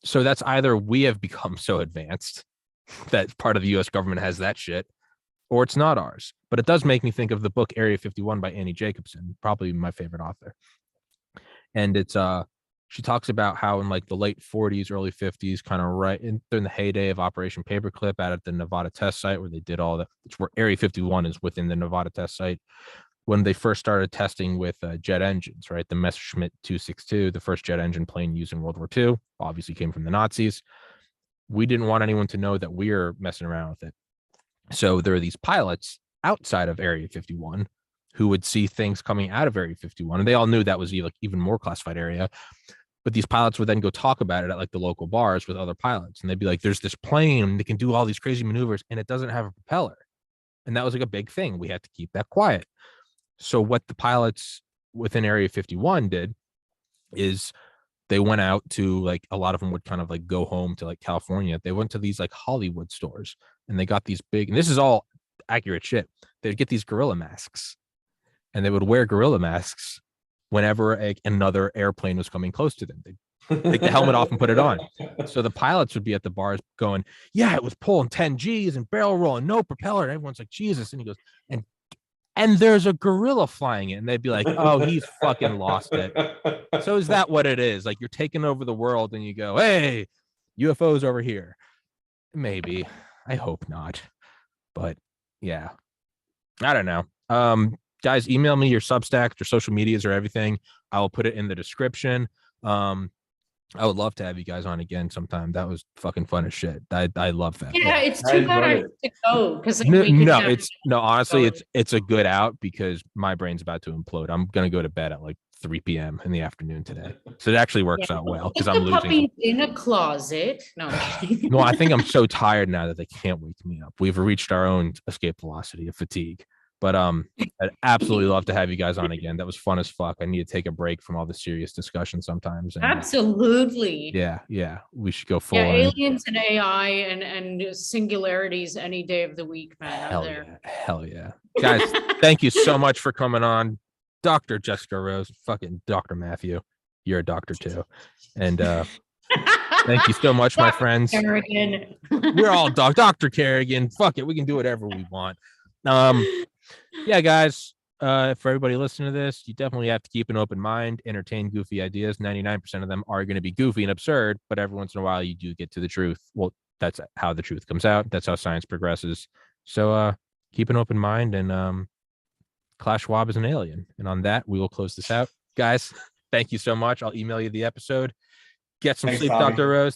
[SPEAKER 1] So that's either we have become so advanced that part of the US government has that shit, or it's not ours. But it does make me think of the book Area 51 by Annie Jacobsen, probably my favorite author. And it's she talks about how in like the late 40s, early 50s, kind of right during the heyday of Operation Paperclip out at the Nevada test site where they did all that, it's where Area 51 is within the Nevada test site. When they first started testing with jet engines, right? The Messerschmitt 262, the first jet engine plane used in World War II, obviously came from the Nazis. We didn't want anyone to know that we were messing around with it. So there are these pilots outside of Area 51 who would see things coming out of Area 51. And they all knew that was even more classified area. But these pilots would then go talk about it at like the local bars with other pilots. And they'd be like, there's this plane that can do all these crazy maneuvers and it doesn't have a propeller. And that was like a big thing. We had to keep that quiet. So what the pilots within Area 51 did is they went out to like, a lot of them would kind of like go home to like California. They went to these like Hollywood stores and they got these big, and this is all accurate shit. They'd get these gorilla masks and they would wear gorilla masks whenever another airplane was coming close to them. They'd take the helmet off and put it on. So the pilots would be at the bars going, yeah, it was pulling 10 G's and barrel rolling, no propeller. And everyone's like, Jesus. And he goes, and there's a gorilla flying it. And they'd be like, oh, he's fucking lost it. So is that what it is? Like you're taking over the world and you go, hey, UFOs over here. Maybe. I hope not. But yeah, I don't know. Guys, email me your Substacks, your social medias, or everything. I will put it in the description. I would love to have you guys on again sometime. That was fucking fun as shit. I love that.
[SPEAKER 2] Yeah, it's
[SPEAKER 3] I
[SPEAKER 2] too bad I
[SPEAKER 3] enjoyed
[SPEAKER 2] have to go because
[SPEAKER 1] No, honestly,
[SPEAKER 2] going.
[SPEAKER 1] it's a good out because my brain's about to implode. I'm gonna go to bed at like 3 p.m. in the afternoon today. So it actually works out well because
[SPEAKER 2] Put
[SPEAKER 1] I'm
[SPEAKER 2] the
[SPEAKER 1] losing.
[SPEAKER 2] puppies in a closet. No,
[SPEAKER 1] No, I think I'm so tired now that they can't wake me up. We've reached our own escape velocity of fatigue. But I'd absolutely love to have you guys on again. That was fun as fuck. I need to take a break from all the serious discussion sometimes. And,
[SPEAKER 2] absolutely.
[SPEAKER 1] yeah, we should go full
[SPEAKER 2] Yeah,
[SPEAKER 1] on.
[SPEAKER 2] aliens and AI and singularities any day of the week, man. I'm there.
[SPEAKER 1] Hell yeah, guys! Thank you so much for coming on, Dr. Jessica Rose, fucking Dr. Matthew. You're a doctor too, and thank you so much, my friends.
[SPEAKER 2] Carrigan.
[SPEAKER 1] We're all Dr. Carrigan. Fuck it, we can do whatever we want. Yeah, guys. For everybody listening to this, you definitely have to keep an open mind, entertain goofy ideas. 99% of them are going to be goofy and absurd, but every once in a while you do get to the truth. Well, that's how the truth comes out. That's how science progresses. So keep an open mind, and Klaus Schwab is an alien. And on that, we will close this out. Guys, thank you so much. I'll email you the episode. Get some
[SPEAKER 3] Thanks,
[SPEAKER 1] sleep,
[SPEAKER 3] Tommy.
[SPEAKER 1] Dr. Rose.